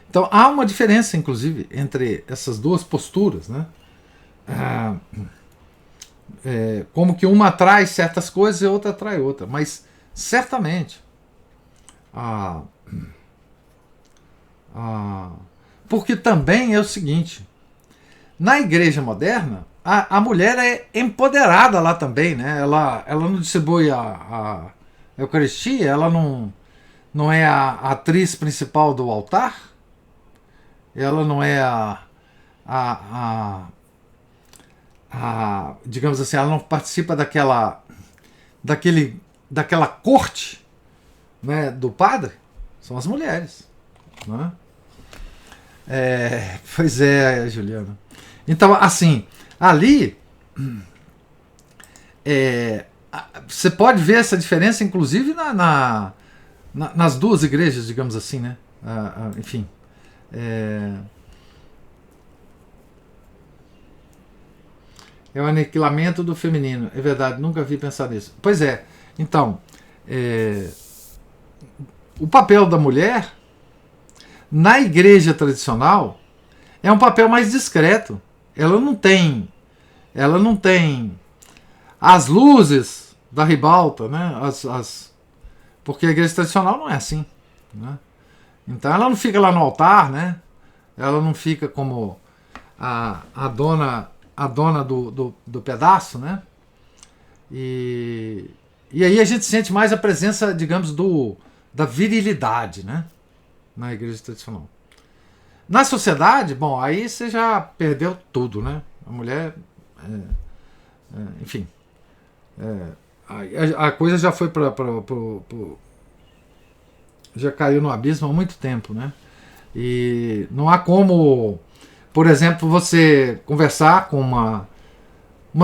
Então há uma diferença, inclusive, entre essas duas posturas, né? Como que uma atrai certas coisas e a outra atrai outra, mas certamente porque também é o seguinte, na igreja moderna a mulher é empoderada lá também, né? Ela não distribui a Eucaristia, ela não é a atriz principal do altar, ela não é digamos assim, ela não participa daquela corte, né, do padre. São as mulheres, né? Pois é, Juliana. Então, assim, ali você pode ver essa diferença, inclusive nas duas igrejas, digamos assim, né? Enfim. É o aniquilamento do feminino. É verdade, nunca vi pensar nisso. Pois é. Então, o papel da mulher na igreja tradicional é um papel mais discreto. Ela não tem as luzes da ribalta, né? Porque a igreja tradicional não é assim, né? Então ela não fica lá no altar, né? Ela não fica como a dona do pedaço, né? E aí a gente sente mais a presença, digamos, da virilidade, né? Na igreja tradicional. Na sociedade, bom, aí você já perdeu tudo, né? A mulher, enfim, a coisa já foi já caiu no abismo há muito tempo, né? E não há como, por exemplo, você conversar com uma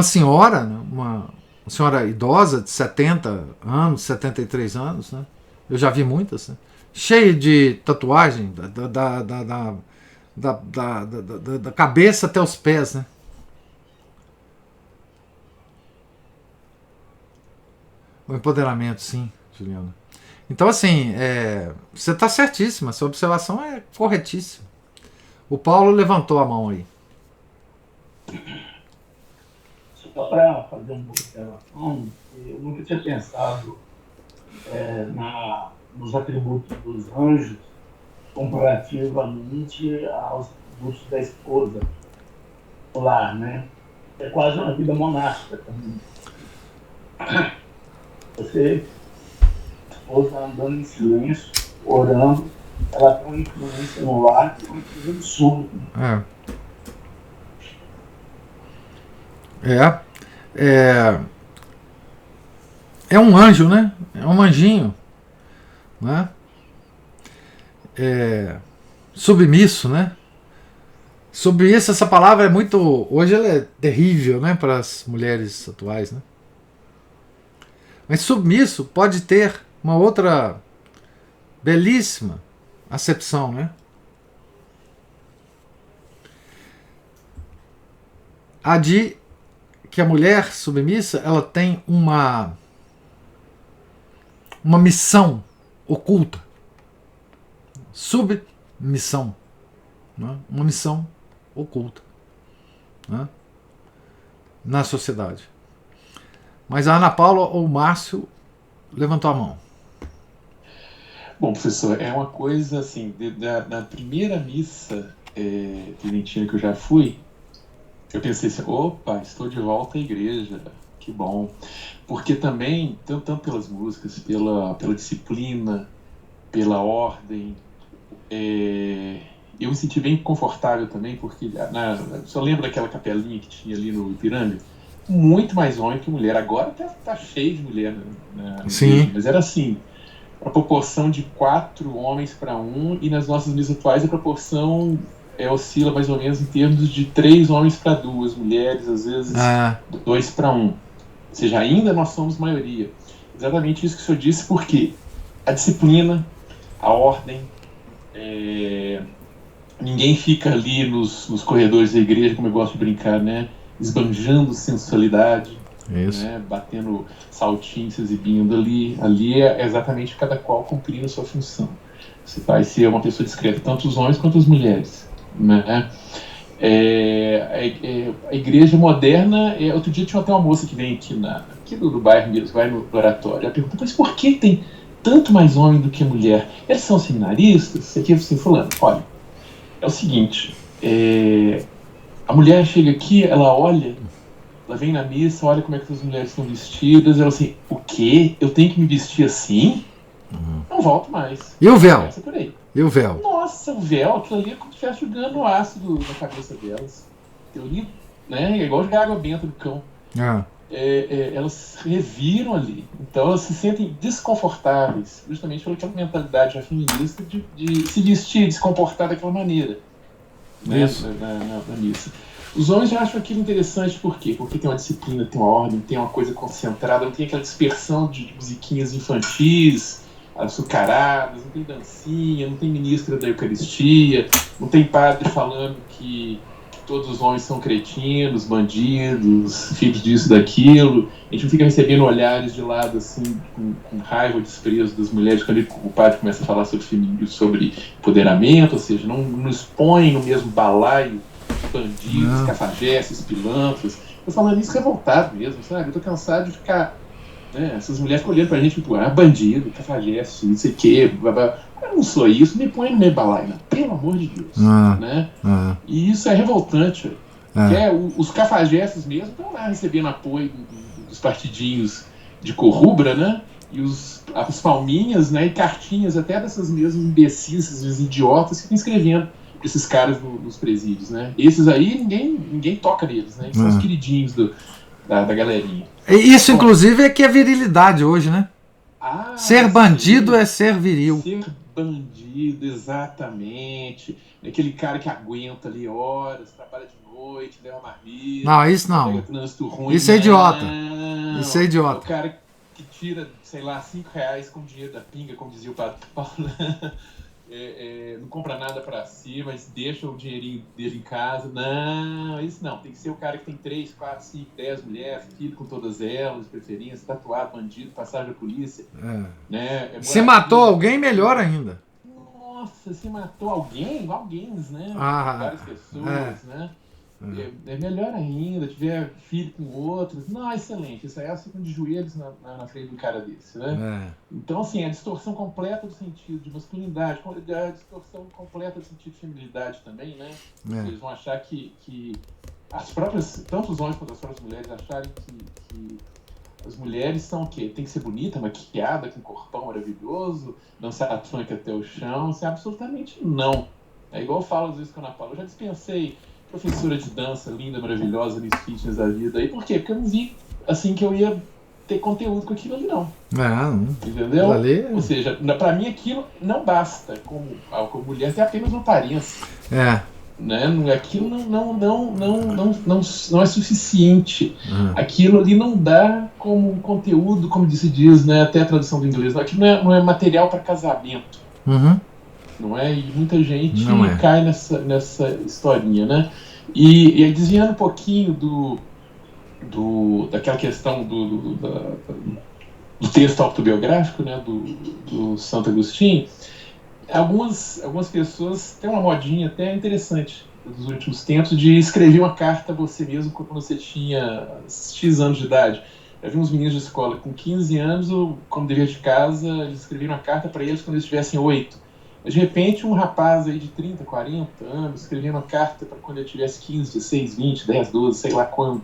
senhora, né? Uma senhora idosa de 70 anos, 73 anos, né? Eu já vi muitas, né? Cheia de tatuagem da cabeça até os pés, né? O empoderamento, sim, Juliana. Então, assim, você está certíssima, sua observação é corretíssima. O Paulo levantou a mão aí. Só para fazer uma observação, eu nunca tinha pensado nos atributos dos anjos comparativamente aos atributos da esposa no lar, né? É quase uma vida monástica também. Você, esposa andando em silêncio, orando, ela tem uma influência no lar que é uma coisa absurda. É um anjo, né? É um anjinho, né? Submisso, né? Submisso, essa palavra é muito... Hoje ela é terrível, né? Para as mulheres atuais, né? Mas submisso pode ter uma outra belíssima acepção, né? A de que a mulher submissa, ela tem uma missão oculta. Submissão, né? Uma missão oculta, né? Na sociedade. Mas a Ana Paula ou o Márcio levantou a mão. Bom, professor, é uma coisa assim, na primeira missa tridentina que eu já fui, eu pensei assim, opa, estou de volta à igreja, que bom. Porque também, tanto pelas músicas, pela disciplina, pela ordem, eu me senti bem confortável também, porque só lembra daquela capelinha que tinha ali no Ipiranga? Muito mais homem que mulher. Agora tá cheio de mulher na Sim. igreja, mas era assim, a proporção de 4 homens para 1, e nas nossas missas atuais a proporção oscila mais ou menos em termos de 3 homens para 2 mulheres, às vezes 2 para 1. Ou seja, ainda nós somos maioria. Exatamente isso que o senhor disse, porque a disciplina, a ordem, ninguém fica ali nos corredores da igreja, como eu gosto de brincar, né? Esbanjando sensualidade, né? Batendo saltinhos, se exibindo ali. Ali é exatamente cada qual cumprindo a sua função. Você vai ser uma pessoa discreta, tanto os homens quanto as mulheres, né? A igreja moderna, outro dia tinha até uma moça que vem aqui do bairro mesmo, vai no oratório, ela pergunta, mas por que tem tanto mais homem do que mulher? Eles são seminaristas? Você aqui assim, fulano, olha, é o seguinte, a mulher chega aqui, ela olha, ela vem na missa, olha como é que as mulheres estão vestidas, ela assim, o quê? Eu tenho que me vestir assim? Não volto mais. E o véu? Por aí. E o véu? Nossa, o véu, aquilo ali é como se estivesse jogando ácido na cabeça delas. Aquilo ali, né, é igual jogar água benta no cão. Elas reviram ali. Então elas se sentem desconfortáveis, justamente pela mentalidade já feminista de se vestir, de se comportar daquela maneira, né, na missa. Os homens já acham aquilo interessante, por quê? Porque tem uma disciplina, tem uma ordem, tem uma coisa concentrada, não tem aquela dispersão de musiquinhas infantis, açucaradas, não tem dancinha, não tem ministra da Eucaristia, não tem padre falando que todos os homens são cretinos, bandidos, filhos disso, daquilo. A gente não fica recebendo olhares de lado assim, com raiva ou desprezo das mulheres quando o padre começa a falar sobre feminismo, sobre empoderamento, ou seja, não nos põe no mesmo balaio bandidos, cafajestes, pilantras. Tô falando isso revoltado mesmo, sabe? Eu tô cansado de ficar, né, essas mulheres olhando pra gente, tipo, bandido, cafajeste, não sei o quê, eu não sou isso, me põe no meio balaio, pelo amor de Deus, né? E isso é revoltante, os cafajestes mesmo estão lá recebendo apoio dos partidinhos de corrubra, né? E as palminhas, né, e cartinhas até dessas mesmas imbecis, esses idiotas que estão escrevendo esses caras nos presídios, né? Esses aí, ninguém toca neles, né? Eles são os queridinhos da galerinha. Isso, inclusive, é que é virilidade hoje, né? Ser bandido é ser viril. Ser bandido, exatamente. Aquele cara que aguenta ali horas, trabalha de noite, leva marmita. Não, isso não. Pega trânsito ruim. Isso é idiota. Isso é idiota. É o cara que tira, sei lá, R$5 com dinheiro da pinga, como dizia o padre Paulo. Não compra nada pra si, mas deixa o dinheirinho dele em casa. Não, isso não. Tem que ser o cara que tem 3, 4, 5, 10 mulheres, filho com todas elas, preferência, tatuado, bandido, passagem da polícia. Né? Se matou alguém, melhor ainda. Nossa, se matou alguém, né? Várias pessoas, né? É melhor ainda, tiver filho com outros. Não, excelente. Isso aí é assim de joelhos na frente de um cara desse, né? Então, assim, a distorção completa do sentido de masculinidade, a distorção completa do sentido de feminilidade também, né? Eles vão achar que as próprias, tanto os homens quanto as próprias mulheres, acharem que as mulheres são o quê? Tem que ser bonita, maquiada, com um corpão maravilhoso, dançar funk até o chão. Isso é absolutamente não. É igual eu falo às vezes com a Ana Paula. Eu já dispensei professora de dança linda, maravilhosa, Miss Fitness da vida. E por quê? Porque eu não vi assim que eu ia ter conteúdo com aquilo ali, não. Entendeu? Ou seja, pra mim aquilo não basta. Como mulher tem apenas uma aparência. Né? Aquilo não é suficiente. Aquilo ali não dá como conteúdo, como se diz, né? Até a tradução do inglês. Aquilo não é material para casamento. Não é? E muita gente cai nessa historinha, né? E desviando um pouquinho daquela questão do texto autobiográfico, né? Do Santo Agostinho, algumas pessoas têm uma modinha até interessante dos últimos tempos de escrever uma carta a você mesmo quando você tinha X anos de idade. Eu vi uns meninos de escola com 15 anos, como dever de casa, eles escreviam uma carta para eles quando eles tivessem 8. Mas, de repente, um rapaz aí de 30, 40 anos escrevendo uma carta para quando ele tivesse 15, 16, 20, 10, 12, sei lá quando.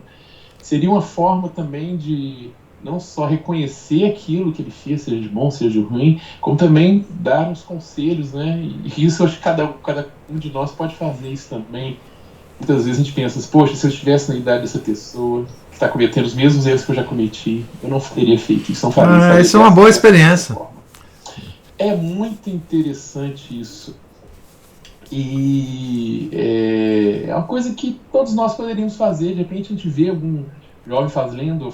Seria uma forma também de não só reconhecer aquilo que ele fez, seja de bom, seja de ruim, como também dar uns conselhos, né? E isso eu acho que cada um de nós pode fazer isso também. Muitas vezes a gente pensa, poxa, se eu estivesse na idade dessa pessoa que está cometendo os mesmos erros que eu já cometi, eu não teria feito isso, não faria. Isso é uma boa experiência. É muito interessante isso. E é uma coisa que todos nós poderíamos fazer. De repente a gente vê algum jovem falando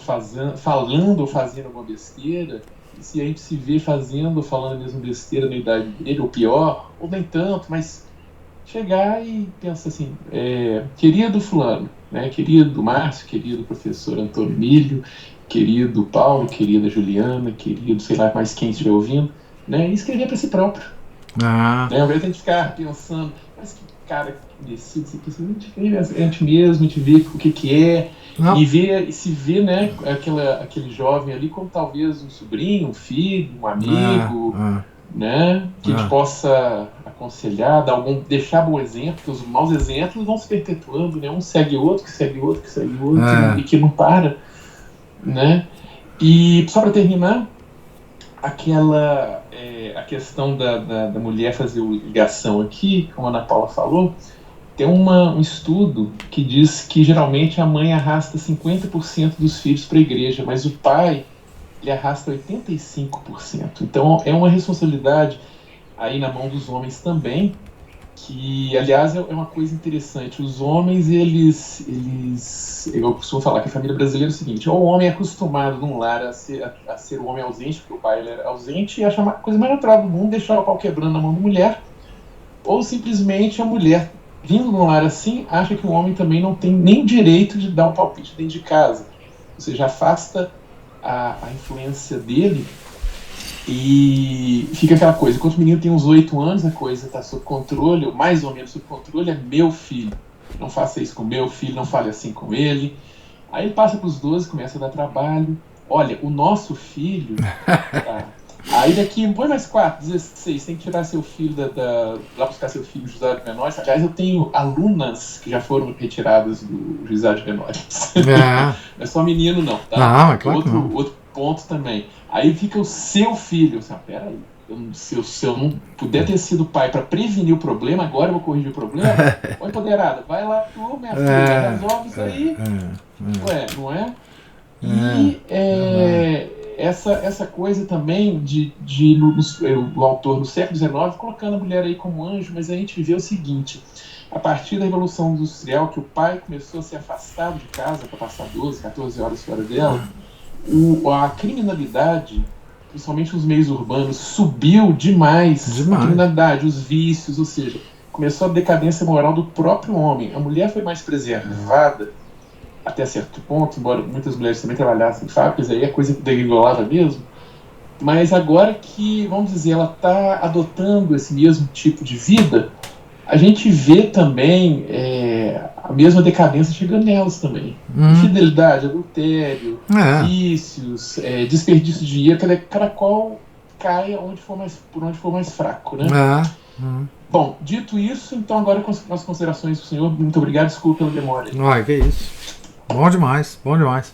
ou fazendo alguma besteira, e se a gente se vê fazendo ou falando a mesma besteira na idade dele, ou pior, ou nem tanto, mas chegar e pensar assim, querido fulano, né, querido Márcio, querido professor Antônio Emílio, querido Paulo, querida Juliana, querido sei lá mais quem estiver ouvindo, né, e escrever para si próprio. Né, ao invés de a gente ficar pensando, mas que cara que decide, a gente escreve a gente mesmo, a gente vê o que é, Não. e se vê, né, aquele jovem ali como talvez um sobrinho, um filho, um amigo, né, que a gente possa aconselhar, deixar bom exemplo, porque os maus exemplos vão se perpetuando, né, um segue o outro, que segue o outro, que segue o outro, e que não para, né. E só para terminar, a questão da mulher fazer ligação aqui, como a Ana Paula falou, tem um estudo que diz que geralmente a mãe arrasta 50% dos filhos para a igreja, mas o pai ele arrasta 85%. Então é uma responsabilidade aí na mão dos homens também, que aliás é uma coisa interessante. Os homens, eu costumo falar que a família brasileira é o seguinte: ou o homem é acostumado num lar a ser o homem ausente, porque o pai ele era ausente, e acha a coisa mais natural do mundo deixar o pau quebrando na mão da mulher, ou simplesmente a mulher vindo num lar assim, acha que o homem também não tem nem direito de dar um palpite dentro de casa. Ou seja, afasta a influência dele e fica aquela coisa. Enquanto o menino tem uns 8 anos, a coisa está sob controle, ou mais ou menos sob controle, é meu filho. Não faça isso com meu filho, não fale assim com ele. Aí ele passa para os 12, começa a dar trabalho. Olha, o nosso filho... Tá. Aí daqui, põe mais 4, 16, tem que tirar seu filho lá buscar seu filho no juizado de menores. Aliás, eu tenho alunas que já foram retiradas do juizado de menores. Não é só menino não, tá? Não, é claro outro ponto também. Aí fica o seu filho. Assim, peraí, se eu não puder ter sido pai para prevenir o problema, agora eu vou corrigir o problema? Ô empoderada, vai lá tu, minha filha, resolve isso aí. Ué, não é? E essa coisa também o autor no século XIX colocando a mulher aí como anjo, mas a gente vê o seguinte: a partir da Revolução Industrial, que o pai começou a ser afastado de casa para passar 12, 14 horas fora dela, a criminalidade, principalmente nos meios urbanos, subiu demais. A criminalidade, os vícios, ou seja, começou a decadência moral do próprio homem. A mulher foi mais preservada até certo ponto, embora muitas mulheres também trabalhassem em fábricas, aí a coisa degringolava mesmo. Mas agora que, vamos dizer, ela está adotando esse mesmo tipo de vida, a gente vê também a mesma decadência chegando nelas também. Infidelidade, adultério, vícios, desperdício de dinheiro, cada qual cai por onde for mais fraco, né? Bom, dito isso, então agora com as considerações do senhor, muito obrigado, desculpa pela demora. Que isso. Bom demais, bom demais.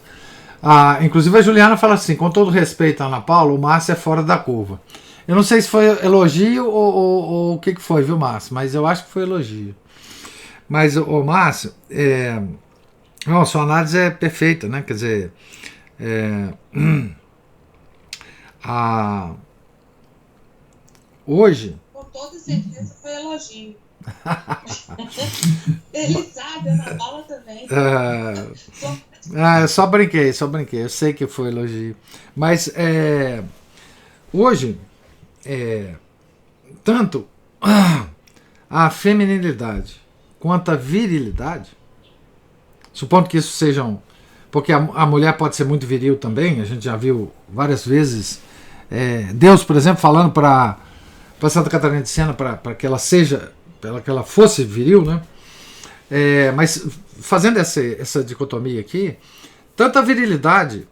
Inclusive a Juliana fala assim: com todo respeito a Ana Paula, o Márcio é fora da curva. Eu não sei se foi elogio ou o que foi, viu, Márcio? Mas eu acho que foi elogio. Mas, Márcio, sua análise é perfeita, né? Quer dizer, hoje... Com toda certeza foi elogio. Ele sabe, a Ana Paula também. Eu só brinquei. Eu sei que foi elogio. Mas hoje, tanto a feminilidade quanto a virilidade, supondo que isso sejam... Porque a mulher pode ser muito viril também, a gente já viu várias vezes Deus, por exemplo, falando para Santa Catarina de Sena para que ela seja... para que ela fosse viril, né? Mas fazendo essa dicotomia aqui, tanto a virilidade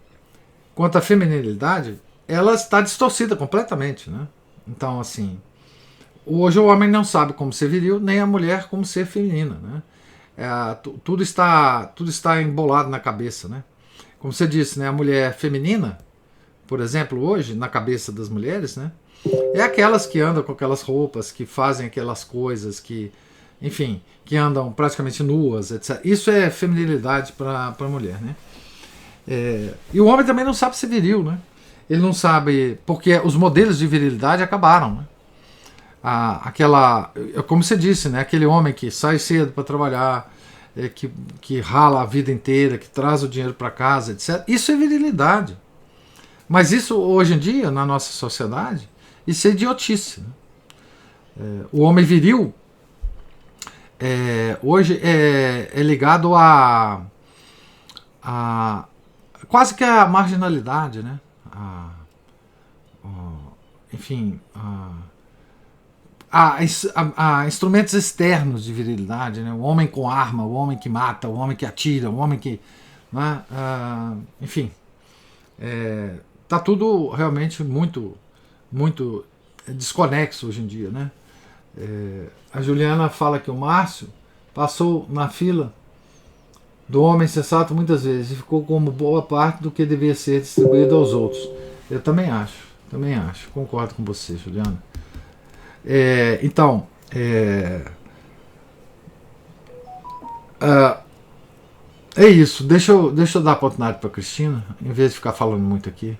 quanto a feminilidade, ela está distorcida completamente, né? Então, assim, hoje o homem não sabe como ser viril, nem a mulher como ser feminina, né? Tudo está embolado na cabeça, né? Como você disse, né? A mulher feminina, por exemplo, hoje, na cabeça das mulheres, né? É aquelas que andam com aquelas roupas, que fazem aquelas coisas, que, enfim, que andam praticamente nuas, etc. Isso é feminilidade para a mulher, né? E o homem também não sabe ser viril, né? Ele não sabe, porque os modelos de virilidade acabaram, né? como você disse, né? Aquele homem que sai cedo para trabalhar, que rala a vida inteira, que traz o dinheiro para casa, etc. Isso é virilidade. Mas isso, hoje em dia, na nossa sociedade, isso é idiotice. Né? O homem viril hoje é ligado a quase que a marginalidade, né? Enfim, a instrumentos externos de virilidade, né? O homem com arma, o homem que mata, o homem que atira, o homem que... Né? Enfim, tá tudo realmente muito, muito desconexo hoje em dia, né? A Juliana fala que o Márcio passou na fila do homem sensato muitas vezes e ficou como boa parte do que devia ser distribuído aos outros. Eu também acho, concordo com você, Juliana. Então, é isso. Deixa eu dar a oportunidade para a Cristina, em vez de ficar falando muito aqui.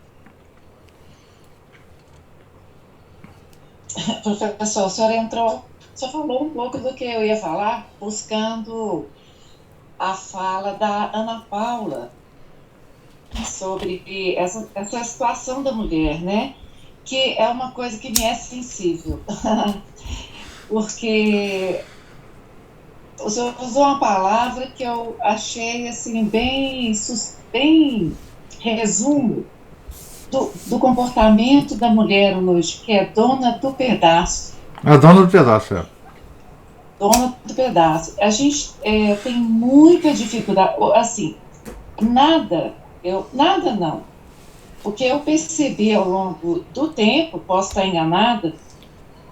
Professor, o senhor falou um pouco do que eu ia falar, buscando a fala da Ana Paula sobre essa situação da mulher, né? Que é uma coisa que me é sensível. Porque o senhor usou uma palavra que eu achei assim, bem resumo do comportamento da mulher hoje, que é dona do pedaço. A dona do pedaço, Dona do pedaço. A gente tem muita dificuldade, assim, nada não. O que eu percebi ao longo do tempo, posso estar enganada,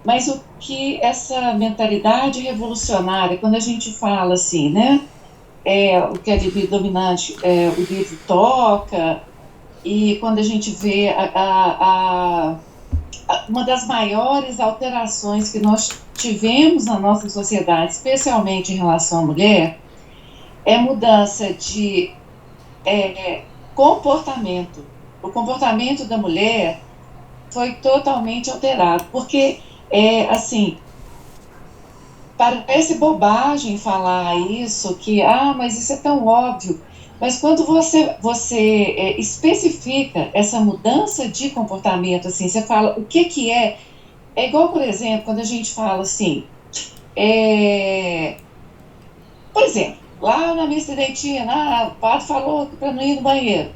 mas o que essa mentalidade revolucionária, quando a gente fala assim, né, o que é libido dominante, o livro toca, e quando a gente vê uma das maiores alterações que nós tivemos na nossa sociedade, especialmente em relação à mulher, é mudança de comportamento. O comportamento da mulher foi totalmente alterado, porque, assim, parece bobagem falar isso, mas isso é tão óbvio, mas quando você especifica essa mudança de comportamento, assim, você fala o que é igual, por exemplo, quando a gente fala assim, por exemplo, lá na missa dentina, o padre falou para não ir no banheiro.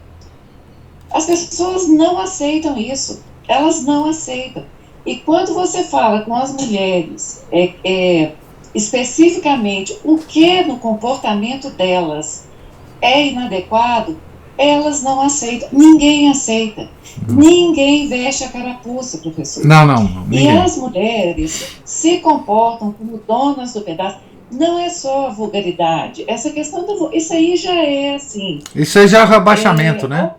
As pessoas não aceitam isso, elas não aceitam. E quando você fala com as mulheres, especificamente o que no comportamento delas é inadequado, elas não aceitam, ninguém aceita. Ninguém veste a carapuça, professor. Não. E as mulheres se comportam como donas do pedaço. Não é só a vulgaridade. Essa questão isso aí já é assim. Isso aí já é rebaixamento, né?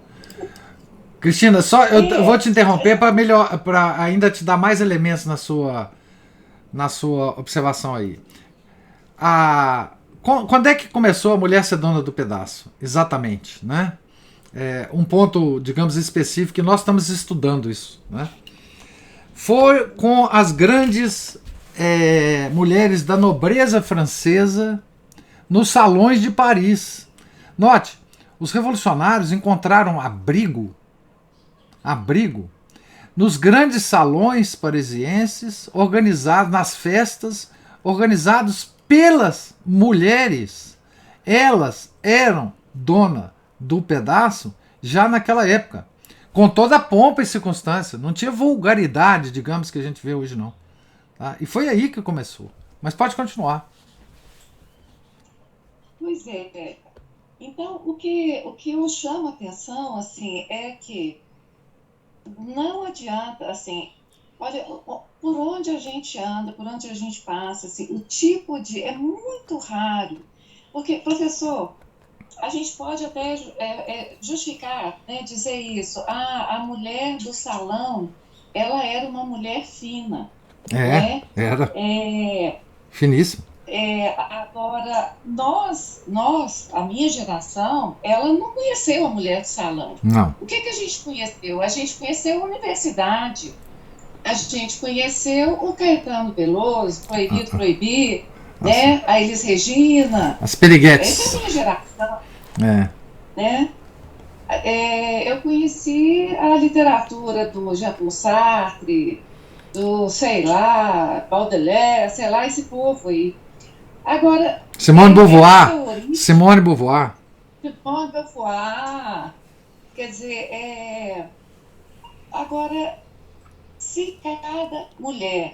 Cristina, eu vou te interromper para ainda te dar mais elementos na sua observação aí. Quando é que começou a mulher ser dona do pedaço? Exatamente, né? Um ponto, digamos, específico, que nós estamos estudando isso, né? Foi com as grandes mulheres da nobreza francesa nos salões de Paris. Note, os revolucionários encontraram abrigo nos grandes salões parisienses, organizados nas festas, organizados pelas mulheres. Elas eram dona do pedaço já naquela época, com toda a pompa e circunstância. Não tinha vulgaridade, digamos, que a gente vê hoje, não. Tá? E foi aí que começou. Mas pode continuar. Pois é. Então, o que eu chamo a atenção, assim, é que não adianta, assim, olha, por onde a gente anda, por onde a gente passa, assim, o tipo de... é muito raro. Porque, professor, a gente pode até justificar, né, dizer isso. A mulher do salão, ela era uma mulher fina. Né? Era. Finíssima. Agora, nós, a minha geração, ela não conheceu a mulher do salão. Não. O que a gente conheceu? A gente conheceu a universidade. a gente conheceu o Caetano Veloso, Proibido Proibir, né? A Elis Regina. As Piriguetes. Essa é a minha geração. É. Né? Eu conheci a literatura do Jean-Paul Sartre, do, sei lá, Baudelaire, sei lá, esse povo aí. Agora, Simone Beauvoir. Simone Beauvoir. Quer dizer, agora, se cada mulher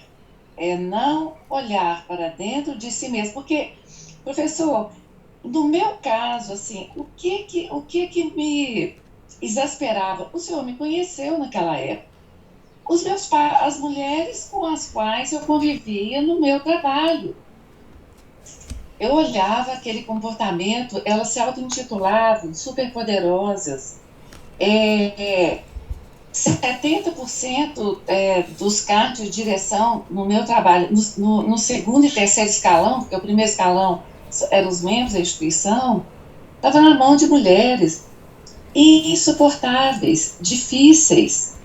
não olhar para dentro de si mesma, porque, professor, no meu caso, assim, o que me exasperava? O senhor me conheceu naquela época. Os meus pais, as mulheres com as quais eu convivia no meu trabalho. Eu olhava aquele comportamento, elas se auto-intitulavam superpoderosas. 70% dos cargos de direção no meu trabalho, no segundo e terceiro escalão, porque o primeiro escalão eram os membros da instituição, estava na mão de mulheres insuportáveis, difíceis.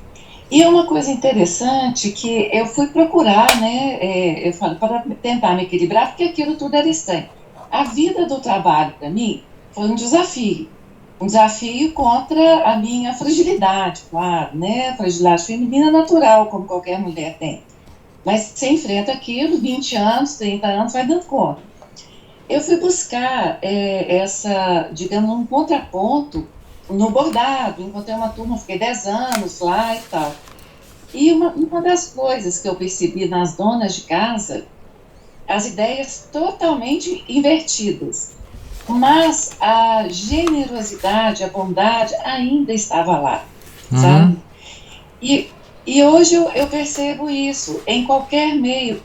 E uma coisa interessante que eu fui procurar, né, eu falo, para tentar me equilibrar, porque aquilo tudo era estranho. A vida do trabalho, para mim, foi um desafio contra a minha fragilidade, claro, né, fragilidade feminina natural, como qualquer mulher tem. Mas você enfrenta aquilo, 20 anos, 30 anos, vai dando conta. Eu fui buscar digamos, um contraponto no bordado, encontrei uma turma, fiquei 10 anos lá e tal. E uma das coisas que eu percebi nas donas de casa, as ideias totalmente invertidas, mas a generosidade, a bondade ainda estava lá, sabe? E hoje eu percebo isso, em qualquer meio,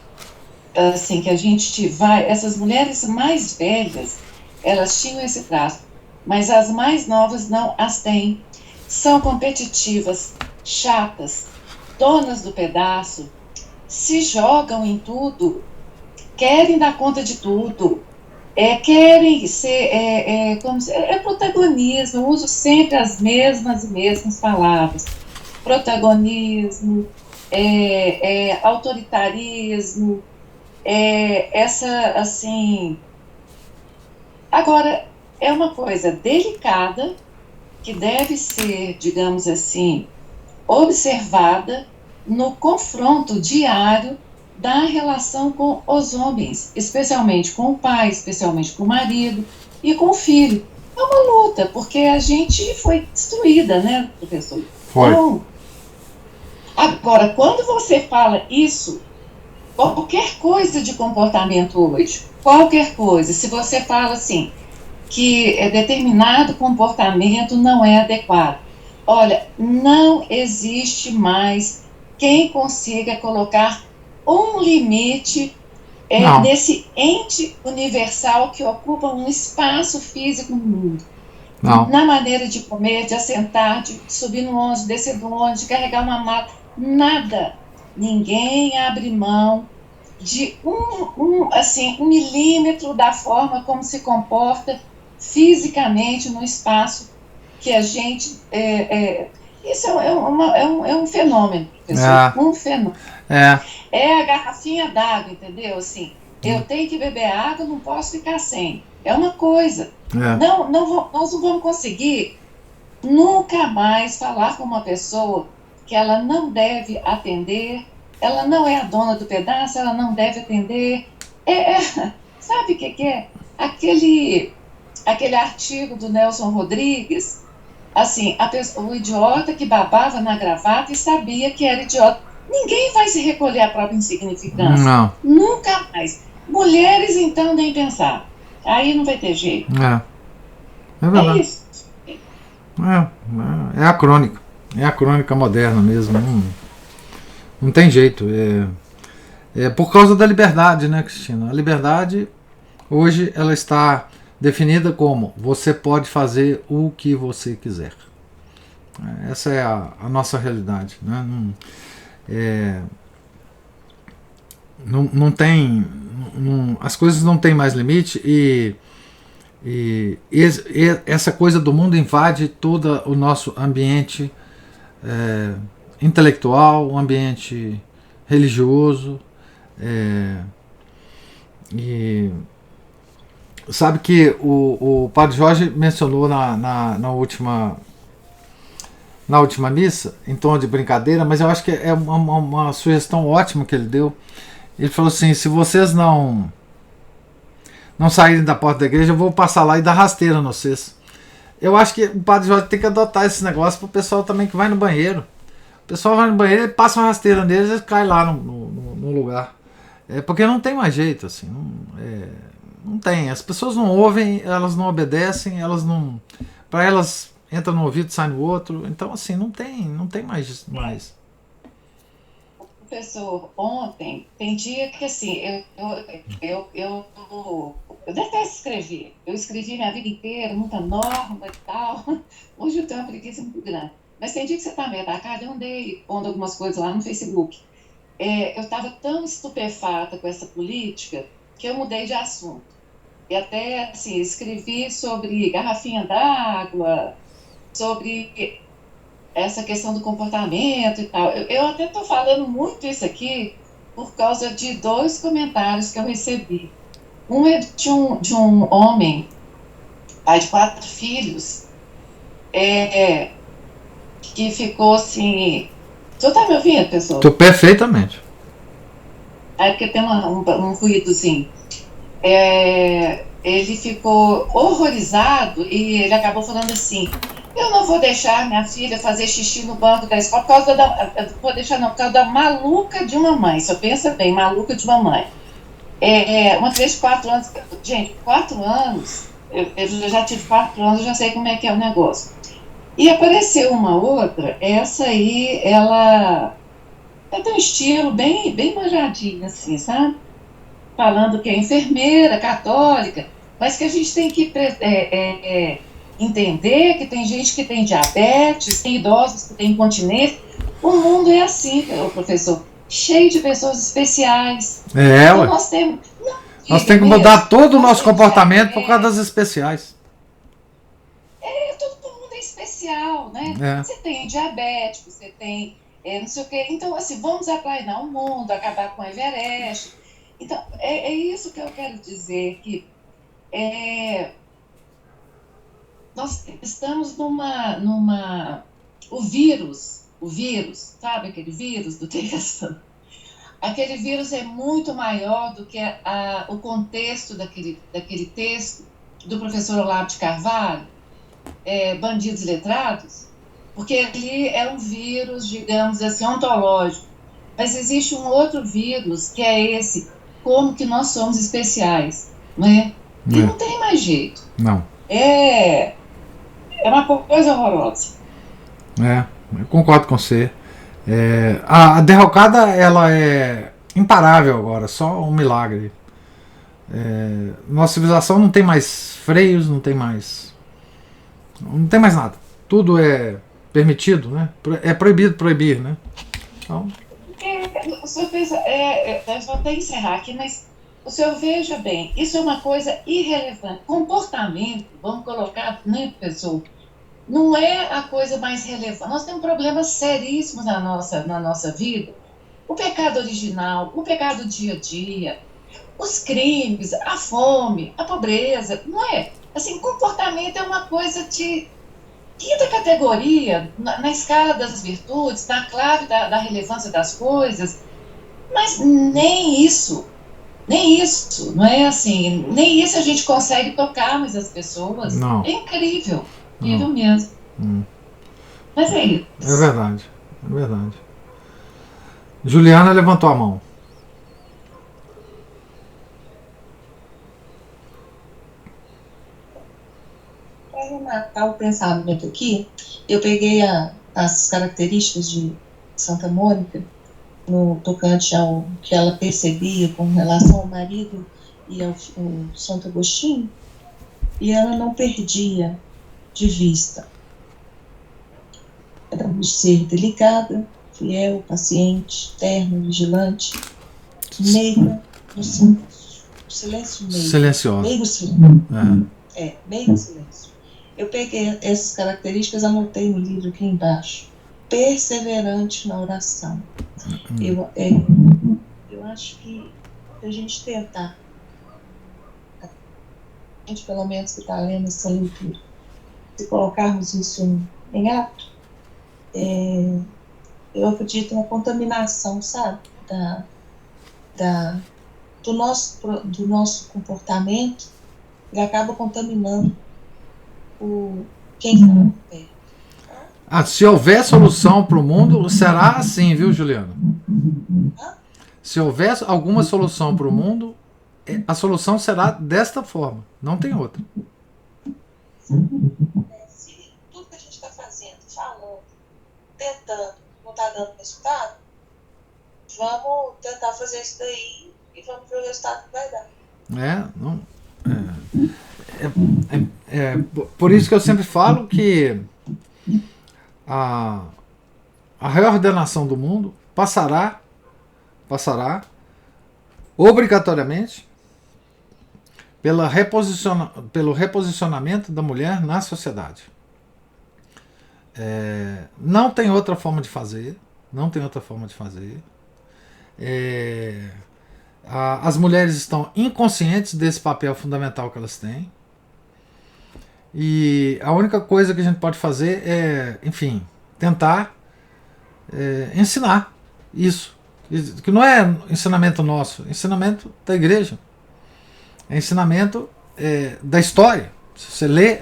assim, que a gente vai, essas mulheres mais velhas, elas tinham esse traço, mas as mais novas não as têm. São competitivas, chatas, donas do pedaço, se jogam em tudo, querem dar conta de tudo, querem ser, protagonismo, eu uso sempre as mesmas e mesmas palavras, protagonismo, autoritarismo, assim... Agora, é uma coisa delicada que deve ser, digamos assim, observada no confronto diário da relação com os homens, especialmente com o pai, especialmente com o marido e com o filho. É uma luta, porque a gente foi destruída, né, professor? Foi. Então, agora, quando você fala isso, qualquer coisa de comportamento hoje, qualquer coisa, se você fala assim, que determinado comportamento não é adequado. Olha, não existe mais quem consiga colocar um limite nesse ente universal que ocupa um espaço físico no mundo. Não. Na maneira de comer, de assentar, de subir no ônibus, descer do ônibus, de carregar uma mala, nada. Ninguém abre mão de um milímetro da forma como se comporta fisicamente no espaço que a gente... isso é um fenômeno, professor, um fenômeno. É a garrafinha d'água, entendeu? Assim, eu tenho que beber água, não posso ficar sem. É uma coisa. Nós não vamos conseguir nunca mais falar com uma pessoa que ela não deve atender, ela não é a dona do pedaço, ela não deve atender. Sabe o que é? Aquele artigo do Nelson Rodrigues, assim, o idiota que babava na gravata e sabia que era idiota. Ninguém vai se recolher à própria insignificância. Não. Nunca mais. Mulheres, então, nem pensar. Aí não vai ter jeito. É verdade. É isso. É a crônica. É a crônica moderna mesmo. Não tem jeito. É por causa da liberdade, né, Cristina? A liberdade, hoje, ela está definida como: você pode fazer o que você quiser. Essa é a nossa realidade, né? Não tem, as coisas não têm mais limite, e essa coisa do mundo invade todo o nosso ambiente intelectual, o ambiente religioso. E sabe que o Padre Jorge mencionou na última missa, em tom de brincadeira, mas eu acho que é uma sugestão ótima que ele deu. Ele falou assim: se vocês não saírem da porta da igreja, eu vou passar lá e dar rasteira no vocês. Eu acho que o Padre Jorge tem que adotar esse negócio para o pessoal também que vai no banheiro. O pessoal vai no banheiro e passa uma rasteira neles e cai lá no lugar. Porque não tem mais jeito, assim. Não tem. As pessoas não ouvem, elas não obedecem, elas não. Para elas, entra no ouvido e sai no outro. Então, assim, não tem mais. Professor, ontem, tem dia que, assim, eu detesto escrever. Eu escrevi minha vida inteira, muita norma e tal. Hoje eu tenho uma preguiça muito grande. Mas tem dia que você está meio atacado, eu andei pondo algumas coisas lá no Facebook. Eu estava tão estupefata com essa política que eu mudei de assunto. E até, assim, escrevi sobre garrafinha d'água, sobre essa questão do comportamento e tal. Eu até estou falando muito isso aqui por causa de 2 comentários que eu recebi. Um é de um homem, pai de 4 filhos, que ficou assim... Você está me ouvindo, pessoal? Estou perfeitamente. Porque tem um ruídozinho. Ele ficou horrorizado e ele acabou falando assim: eu não vou deixar minha filha fazer xixi no banco da escola por causa da maluca de uma mãe. Só pensa bem, maluca de uma mãe. Uma criança de 4 anos, gente, 4 anos, eu já tive 4 anos, eu já sei como é que é o negócio. E apareceu uma outra, essa aí, ela tem um estilo bem manjadinho, assim, sabe? Falando que é enfermeira, católica, mas que a gente tem que entender que tem gente que tem diabetes, tem idosos que têm incontinência. O mundo é assim, professor, cheio de pessoas especiais. Então nós temos que mudar todo o nosso comportamento por causa das especiais. Todo mundo é especial, né? Você tem diabético, você tem não sei o quê. Então, assim, vamos aplainar o mundo, acabar com o Everest. Então, é isso que eu quero dizer, que nós estamos o vírus, sabe aquele vírus do texto? Aquele vírus é muito maior do que o contexto daquele texto do professor Olavo de Carvalho, Bandidos Letrados, porque ali é um vírus, digamos assim, ontológico. Mas existe um outro vírus, que é esse, como que nós somos especiais, né? E não tem mais jeito. Não. É uma coisa horrorosa. Eu concordo com você. A derrocada, ela é imparável agora, só um milagre. Nossa civilização não tem mais freios, não tem mais nada. Tudo é permitido, né? É proibido proibir, né? Então... O senhor fez, eu vou até encerrar aqui, mas o senhor veja bem, isso é uma coisa irrelevante. Comportamento, vamos colocar, né, pessoal, não é a coisa mais relevante. Nós temos problemas seríssimos na nossa vida. O pecado original, o pecado do dia a dia, os crimes, a fome, a pobreza, não é? Assim, comportamento é uma coisa de quinta categoria, na escala das virtudes, na clave da relevância das coisas, mas nem isso, não é assim, nem isso a gente consegue tocar mais as pessoas. Não. É incrível mesmo. Mas é isso. É verdade. Juliana levantou a mão. Para rematar o pensamento aqui, eu peguei as características de Santa Mônica no tocante ao que ela percebia com relação ao marido e ao Santo Agostinho, e ela não perdia de vista. Era um ser delicada, fiel, paciente, terno, vigilante, meiga no silêncio meio. Silenciosa. Meio silêncio. Meio silêncio. Eu peguei essas características, anotei no livro aqui embaixo. perseverante na oração. Eu acho que a gente tentar, a gente pelo menos que está lendo essa leitura, se colocarmos isso em ato, eu acredito na contaminação, sabe, do nosso comportamento, ele acaba contaminando quem está por perto. Se houver solução para o mundo, será assim, viu, Juliana? Se houver alguma solução para o mundo, a solução será desta forma, não tem outra. Se tudo que a gente está fazendo, falando, tentando, não está dando resultado, vamos tentar fazer isso daí e vamos ver o resultado que vai dar. Por isso que eu sempre falo que a reordenação do mundo passará obrigatoriamente pelo reposicionamento da mulher na sociedade. Não tem outra forma de fazer. As mulheres estão inconscientes desse papel fundamental que elas têm. E a única coisa que a gente pode fazer é, enfim, tentar ensinar isso. Que não é ensinamento nosso, é ensinamento da igreja. É ensinamento da história. Se você lê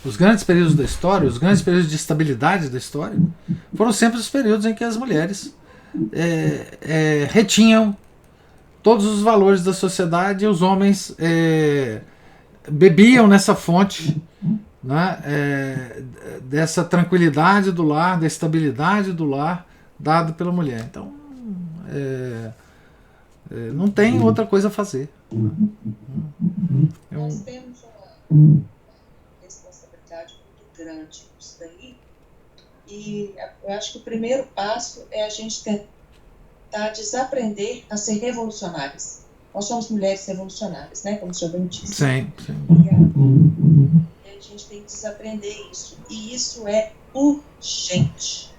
os grandes períodos da história, os grandes períodos de estabilidade da história, foram sempre os períodos em que as mulheres retinham todos os valores da sociedade e os homens bebiam nessa fonte, né, dessa tranquilidade do lar, da estabilidade do lar dado pela mulher. Então, não tem outra coisa a fazer. Nós temos uma responsabilidade muito grande nisso daí, e eu acho que o primeiro passo é a gente tentar desaprender a ser revolucionárias. Nós somos mulheres revolucionárias, né? Como o senhor bem disse. Sim. E a gente tem que desaprender isso. E isso é urgente.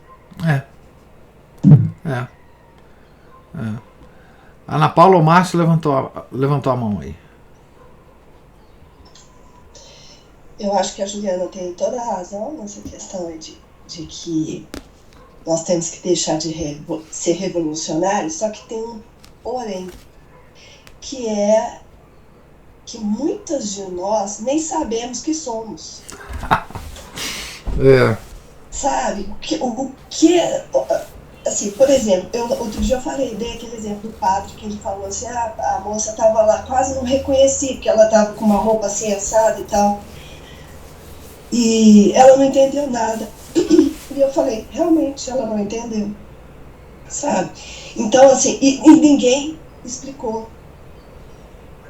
Ana Paula ou Márcio levantou a mão aí. Eu acho que a Juliana tem toda a razão nessa questão de que nós temos que deixar de ser revolucionários, só que tem um porém, que é que muitas de nós nem sabemos que somos. Sabe? O que assim, por exemplo, outro dia eu dei aquele exemplo do padre, que ele falou assim, a moça estava lá, quase não reconheci, porque ela estava com uma roupa assim assada e tal. E ela não entendeu nada. E eu falei, realmente, ela não entendeu. Sabe? Então, assim, e ninguém explicou.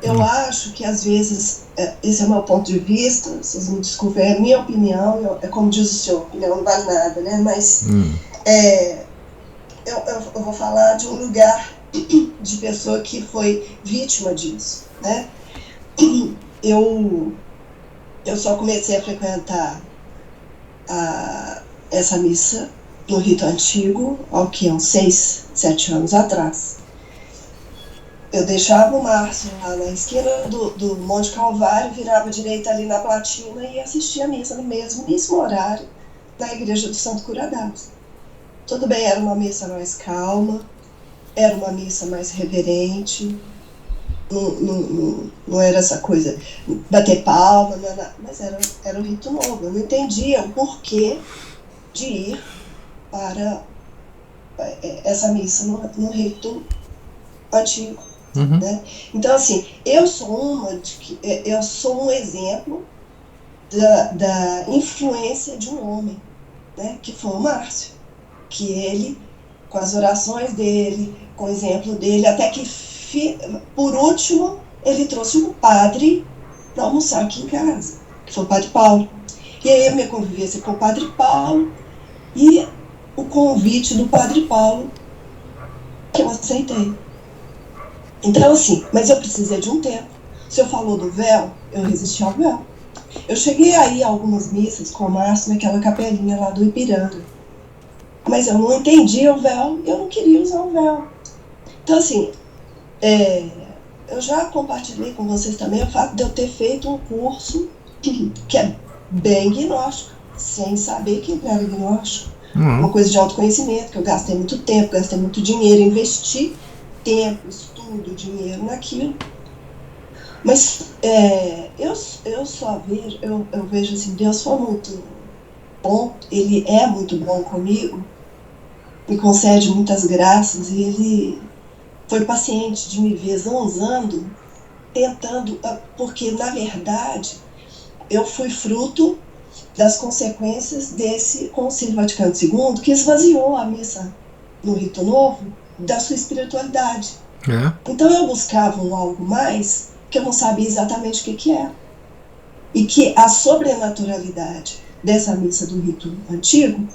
Eu acho que, às vezes, esse é o meu ponto de vista, vocês me desculpem, é a minha opinião, é como diz o senhor, opinião não vale nada, né? Mas eu vou falar de um lugar de pessoa que foi vítima disso, né? Eu só comecei a frequentar essa missa no rito antigo, uns 6, 7 anos atrás. Eu deixava o Márcio lá na esquina do Monte Calvário, virava direita ali na Platina e assistia a missa no mesmo horário na igreja do Santo Curadás. Tudo bem, era uma missa mais calma, era uma missa mais reverente, não era essa coisa, bater palma, mas era um rito novo. Eu não entendia o porquê de ir para essa missa no rito antigo. Né? Então, assim, eu sou um exemplo da influência de um homem, né? Que foi o Márcio, que ele, com as orações dele, com o exemplo dele, até que por último ele trouxe um padre para almoçar aqui em casa, que foi o Padre Paulo. E aí a minha convivência com o Padre Paulo e o convite do Padre Paulo que eu aceitei. Então, assim, mas eu precisei de um tempo. O senhor falou do véu, eu resisti ao véu. Eu cheguei aí a algumas missas com o Márcio naquela capelinha lá do Ipiranga. Mas eu não entendia o véu e eu não queria usar o véu. Então, assim, eu já compartilhei com vocês também o fato de eu ter feito um curso que é bem gnóstico, sem saber que era gnóstico. Uma coisa de autoconhecimento, que eu gastei muito tempo, gastei muito dinheiro, investi tempo, estudo, dinheiro naquilo. Mas eu só vejo, eu vejo assim, Deus foi muito bom, Ele é muito bom comigo, me concede muitas graças, e Ele foi paciente de me ver zanzando, tentando, porque na verdade eu fui fruto das consequências desse Concílio Vaticano II, que esvaziou a missa no Rito Novo da sua espiritualidade. Então eu buscava um algo mais que eu não sabia exatamente o que era. E que a sobrenaturalidade dessa missa do Rito Antigo,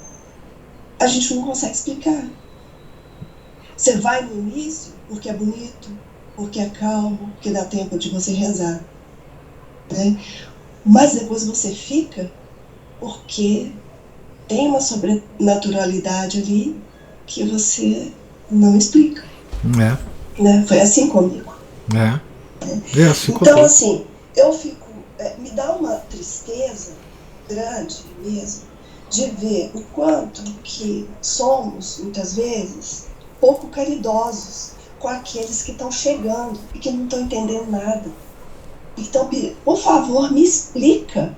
a gente não consegue explicar. Você vai no início porque é bonito, porque é calmo, porque dá tempo de você rezar, né? Mas depois você fica porque tem uma sobrenaturalidade ali que você não explica. Né? Foi assim comigo. Assim então, assim, eu fico... me dá uma tristeza grande mesmo de ver o quanto que somos, muitas vezes, pouco caridosos com aqueles que estão chegando e que não estão entendendo nada. Então, por favor, me explica,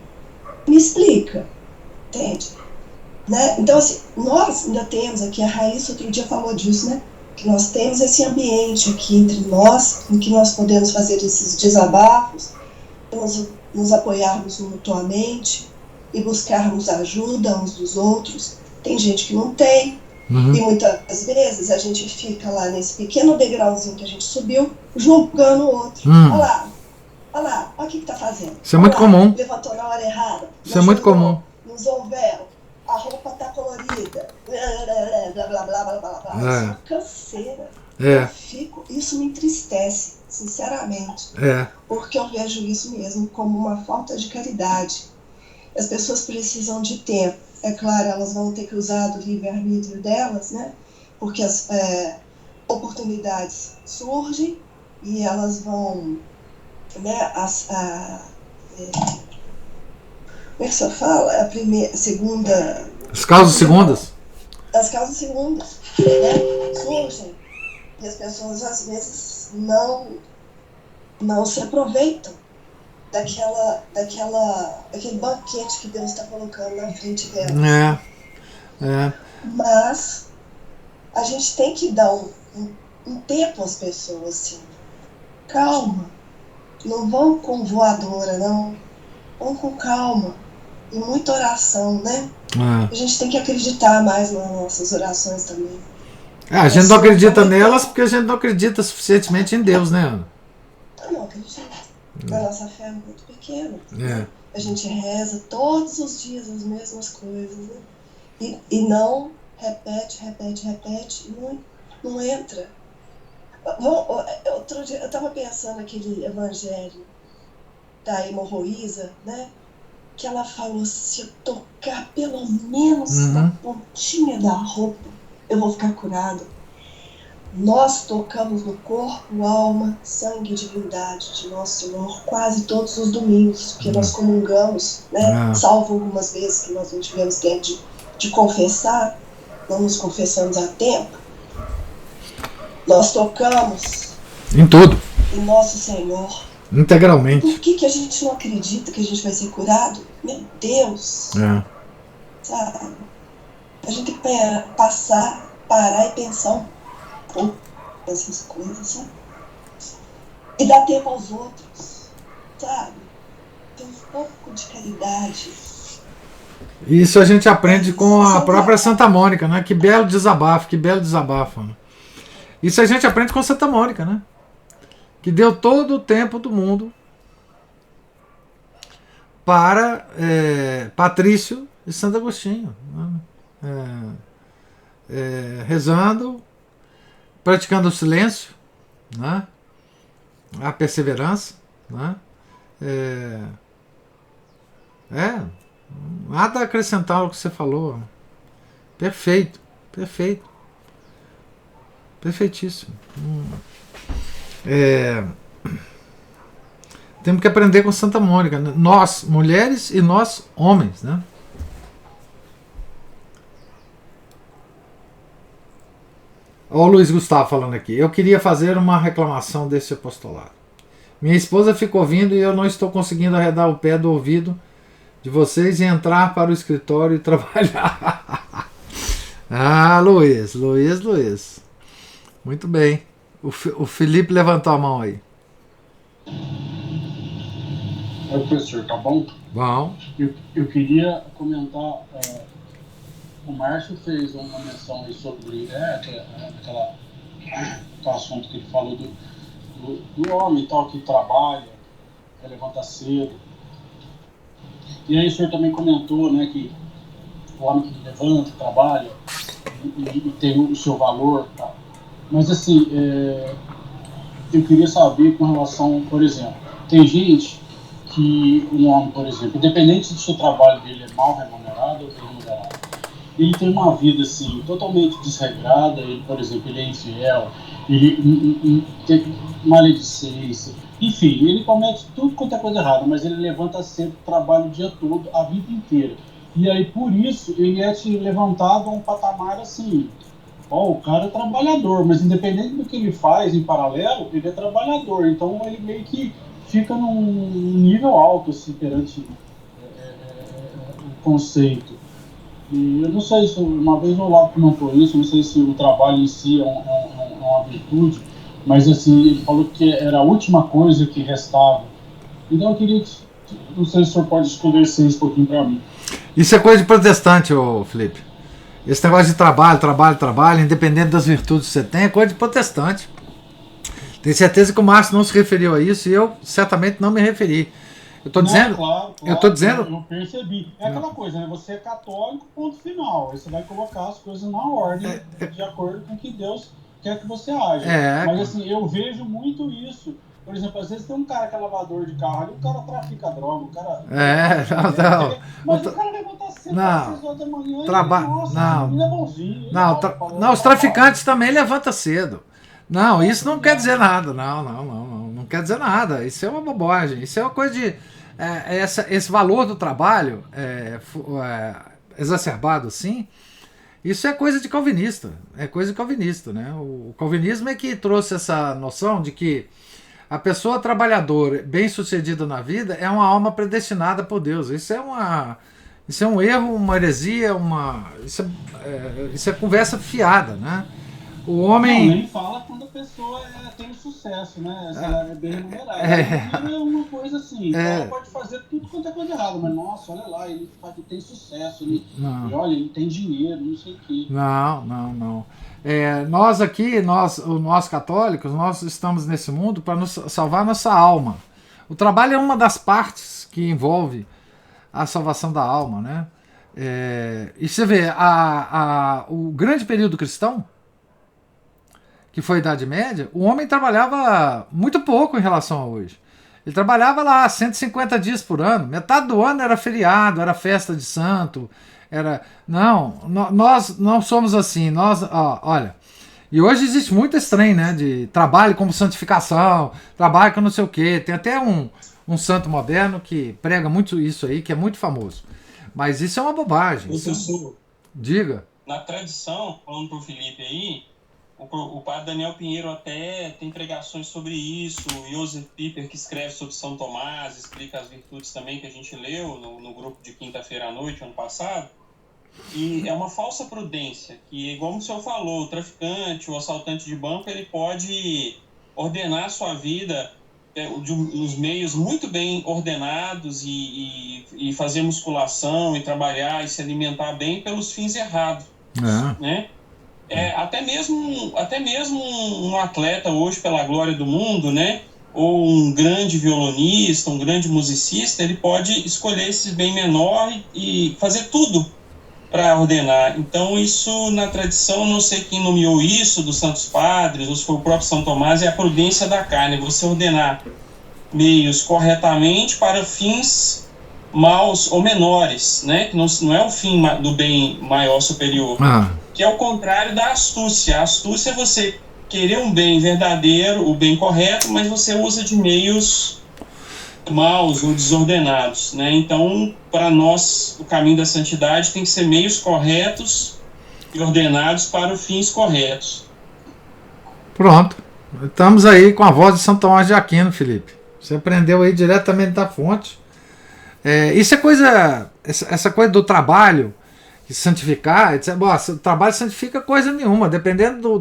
entende? Né? Então, assim, nós ainda temos aqui, a Raíssa outro dia falou disso, né? Que nós temos esse ambiente aqui entre nós, em que nós podemos fazer esses desabafos, nos apoiarmos mutuamente e buscarmos ajuda uns dos outros. Tem gente que não tem, e muitas vezes a gente fica lá nesse pequeno degrauzinho que a gente subiu, julgando o outro. Olha lá, olha o que está fazendo. Isso é muito comum. Levantou na hora errada. Isso é muito comum. Não usou o véu. A roupa está colorida. Blá, blá, blá, blá, blá, blá. Isso é uma canseira. Isso me entristece, sinceramente. Porque eu vejo isso mesmo como uma falta de caridade. As pessoas precisam de tempo. É claro, elas vão ter que usar do livre-arbítrio delas, né? Porque as oportunidades surgem e elas vão... Né, como é que você fala? A segunda... As causas segundas? As causas segundas, né, surgem e as pessoas às vezes não se aproveitam daquele banquete que Deus está colocando na frente delas. Mas a gente tem que dar um tempo às pessoas, assim. Calma. Não vão com voadora, não. Vão com calma. E muita oração, né? A gente tem que acreditar mais nas nossas orações também. A gente não acredita nelas porque a gente não acredita suficientemente em Deus, né, Ana? Eu não acredito. A nossa fé é muito pequena. A gente reza todos os dias as mesmas coisas, né? E não repete, e não entra. Outro dia eu estava pensando naquele evangelho da hemorroísa, né? Que ela falou, se eu tocar pelo menos na pontinha da roupa, eu vou ficar curado. Nós tocamos no corpo, alma, sangue e divindade de Nosso Senhor quase todos os domingos, porque nós comungamos, né? Salvo algumas vezes que nós não tivemos tempo de confessar, não nos confessamos a tempo. Nós tocamos em tudo, em Nosso Senhor, integralmente. Por que a gente não acredita que a gente vai ser curado? Meu Deus! Sabe? A gente tem que parar e pensar um pouco nessas coisas, sabe? E dar tempo aos outros, sabe? Ter um pouco de caridade. Isso a gente aprende com a própria Santa Mônica, né? Que belo desabafo. Né? Isso a gente aprende com Santa Mônica, né? Que deu todo o tempo do mundo para Patrício e Santo Agostinho, né? Rezando, praticando o silêncio, né? A perseverança, né? Nada a acrescentar ao que você falou. Perfeito. Perfeito. Perfeitíssimo. Temos que aprender com Santa Mônica, né? Nós, mulheres, e nós, homens, né? Olha o Luiz Gustavo falando aqui. Eu queria fazer uma reclamação desse apostolado. Minha esposa ficou ouvindo e eu não estou conseguindo arredar o pé do ouvido de vocês e entrar para o escritório e trabalhar. Luiz. Muito bem. O Felipe levantou a mão aí. Oi, professor, tá bom? Bom. Eu queria comentar. O Márcio fez uma menção aí sobre aquele assunto que ele falou do homem e tal, que trabalha, que levanta cedo. E aí o senhor também comentou, né, que o homem que levanta, trabalha e tem o seu valor, tá? Mas assim, eu queria saber com relação, por exemplo, tem gente que um homem, por exemplo, independente se o trabalho dele é mal remunerado ou bem remunerado, ele tem uma vida assim totalmente desregrada. Ele, por exemplo, ele é infiel, ele tem maledicência, enfim, ele comete tudo quanto é coisa errada, mas ele levanta cedo, trabalha o dia todo, a vida inteira, e aí por isso ele é levantado a um patamar assim, o cara é trabalhador, mas independente do que ele faz em paralelo, ele é trabalhador, então ele meio que fica num nível alto assim, perante o conceito. E eu não sei se, uma vez o Olavo comentou isso, não sei se o trabalho em si é uma virtude, mas assim, ele falou que era a última coisa que restava. Então eu queria, não sei se o senhor pode esclarecer isso um pouquinho para mim. Isso é coisa de protestante, ô Felipe. Esse negócio de trabalho, independente das virtudes que você tem, é coisa de protestante. Tenho certeza que o Márcio não se referiu a isso e eu certamente não me referi. Eu estou dizendo. Claro, eu estou dizendo. Eu percebi. É aquela coisa, né? Você é católico, ponto final. Aí você vai colocar as coisas na ordem, de acordo com o que Deus quer que você haja. Mas assim, eu vejo muito isso. Por exemplo, às vezes tem um cara que é lavador de carro ali, o cara trafica droga, o cara. Não. Mas o cara vai botar cedo às 6 horas da manhã ele é bonzinho. Não, os traficantes também levantam cedo. Não, isso não quer dizer nada. Não quer dizer nada. Isso é uma bobagem. Isso é uma coisa de. Esse valor do trabalho exacerbado assim, isso é coisa de calvinista. É coisa de calvinista, né? O calvinismo é que trouxe essa noção de que a pessoa trabalhadora, bem-sucedida na vida, é uma alma predestinada por Deus. Isso é um erro, uma heresia, isso é conversa fiada, né? O homem. Não, ele fala quando a pessoa tem sucesso, né? É bem remunerada. É uma coisa assim. Ela pode fazer tudo quanto é coisa errada, mas nossa, olha lá, ele tem sucesso, e olha, ele tem dinheiro, não sei o quê. Não. Nós aqui, nós católicos, nós estamos nesse mundo para nos salvar nossa alma. O trabalho é uma das partes que envolve a salvação da alma, né? E você vê, o grande período cristão, que foi a Idade Média, o homem trabalhava muito pouco em relação a hoje. Ele trabalhava lá 150 dias por ano, metade do ano era feriado, era festa de santo, nós não somos assim, olha, e hoje existe muito esse trem, né, de trabalho como santificação, trabalho com não sei o quê, tem até um santo moderno que prega muito isso aí, que é muito famoso, mas isso é uma bobagem. Professor, diga. Na tradição, falando pro Felipe aí, o padre Daniel Pinheiro até tem pregações sobre isso, o Joseph Pieper, que escreve sobre São Tomás, explica as virtudes também que a gente leu no grupo de quinta-feira à noite, ano passado, e é uma falsa prudência, que, como o senhor falou, o traficante, o assaltante de banco, ele pode ordenar a sua vida de uns meios muito bem ordenados e fazer musculação e trabalhar e se alimentar bem pelos fins errados, né? Até mesmo um atleta hoje, pela glória do mundo, né? Ou um grande violonista, um grande musicista, ele pode escolher esse bem menor e fazer tudo para ordenar. Então, isso na tradição, não sei quem nomeou isso, dos santos padres, ou se foi o próprio São Tomás, é a prudência da carne, você ordenar meios corretamente para fins maus ou menores, né? Que não é o fim do bem maior superior, que é o contrário da astúcia. A astúcia é você querer um bem verdadeiro, o bem correto, mas você usa de meios maus ou desordenados, né? Então, para nós, o caminho da santidade tem que ser meios corretos e ordenados para os fins corretos. Pronto. Estamos aí com a voz de São Tomás de Aquino, Felipe. Você aprendeu aí diretamente da fonte. Isso é coisa... Essa coisa do trabalho, de santificar, etc. Bom, o trabalho santifica coisa nenhuma, dependendo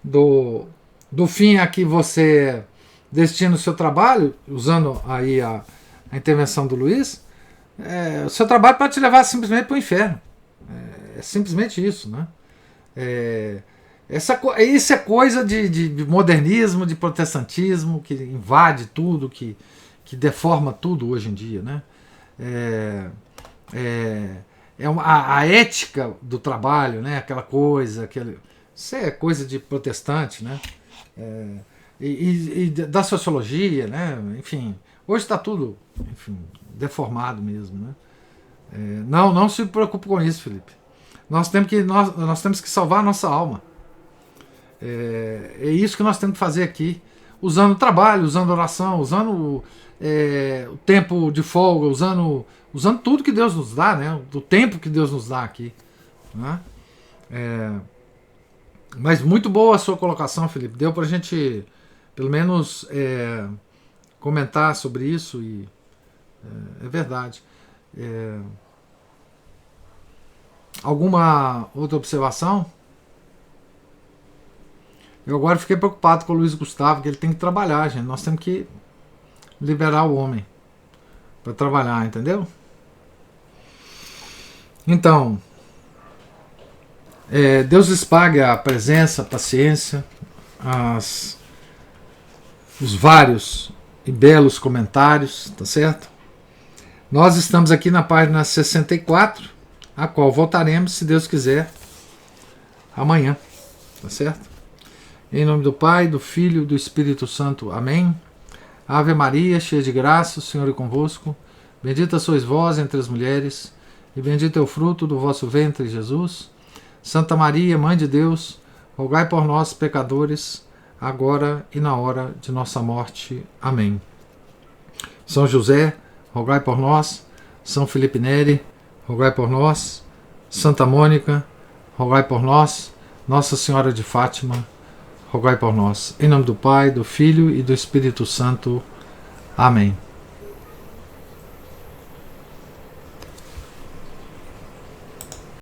do fim a que você destina o seu trabalho, usando aí a intervenção do Luiz, o seu trabalho pode te levar simplesmente para o inferno. É simplesmente isso, né? Isso é coisa de modernismo, de protestantismo, que invade tudo, que deforma tudo hoje em dia, né? A ética do trabalho, né? Aquela coisa, isso é coisa de protestante, né? E da sociologia, né? Enfim, hoje está tudo, enfim, deformado mesmo, né? Não se preocupe com isso, Felipe. Nós temos que salvar a nossa alma. É isso que nós temos que fazer aqui, usando o trabalho, usando a oração, usando o tempo de folga, usando tudo que Deus nos dá, né? Do tempo que Deus nos dá aqui, né? Mas muito boa a sua colocação, Felipe. Deu para a gente, pelo menos, comentar sobre isso e é verdade. Alguma outra observação? Eu agora fiquei preocupado com o Luiz Gustavo, que ele tem que trabalhar, gente. Nós temos que liberar o homem para trabalhar, entendeu? Então, Deus lhes pague a presença, a paciência, os vários e belos comentários, tá certo? Nós estamos aqui na página 64, a qual voltaremos, se Deus quiser, amanhã, tá certo? Em nome do Pai, do Filho e do Espírito Santo. Amém. Ave Maria, cheia de graça, o Senhor é convosco. Bendita sois vós entre as mulheres, e bendito é o fruto do vosso ventre, Jesus. Santa Maria, Mãe de Deus, rogai por nós, pecadores, agora e na hora de nossa morte. Amém. São José, rogai por nós. São Felipe Neri, rogai por nós. Santa Mônica, rogai por nós. Nossa Senhora de Fátima, rogai por nós. Em nome do Pai, do Filho e do Espírito Santo. Amém.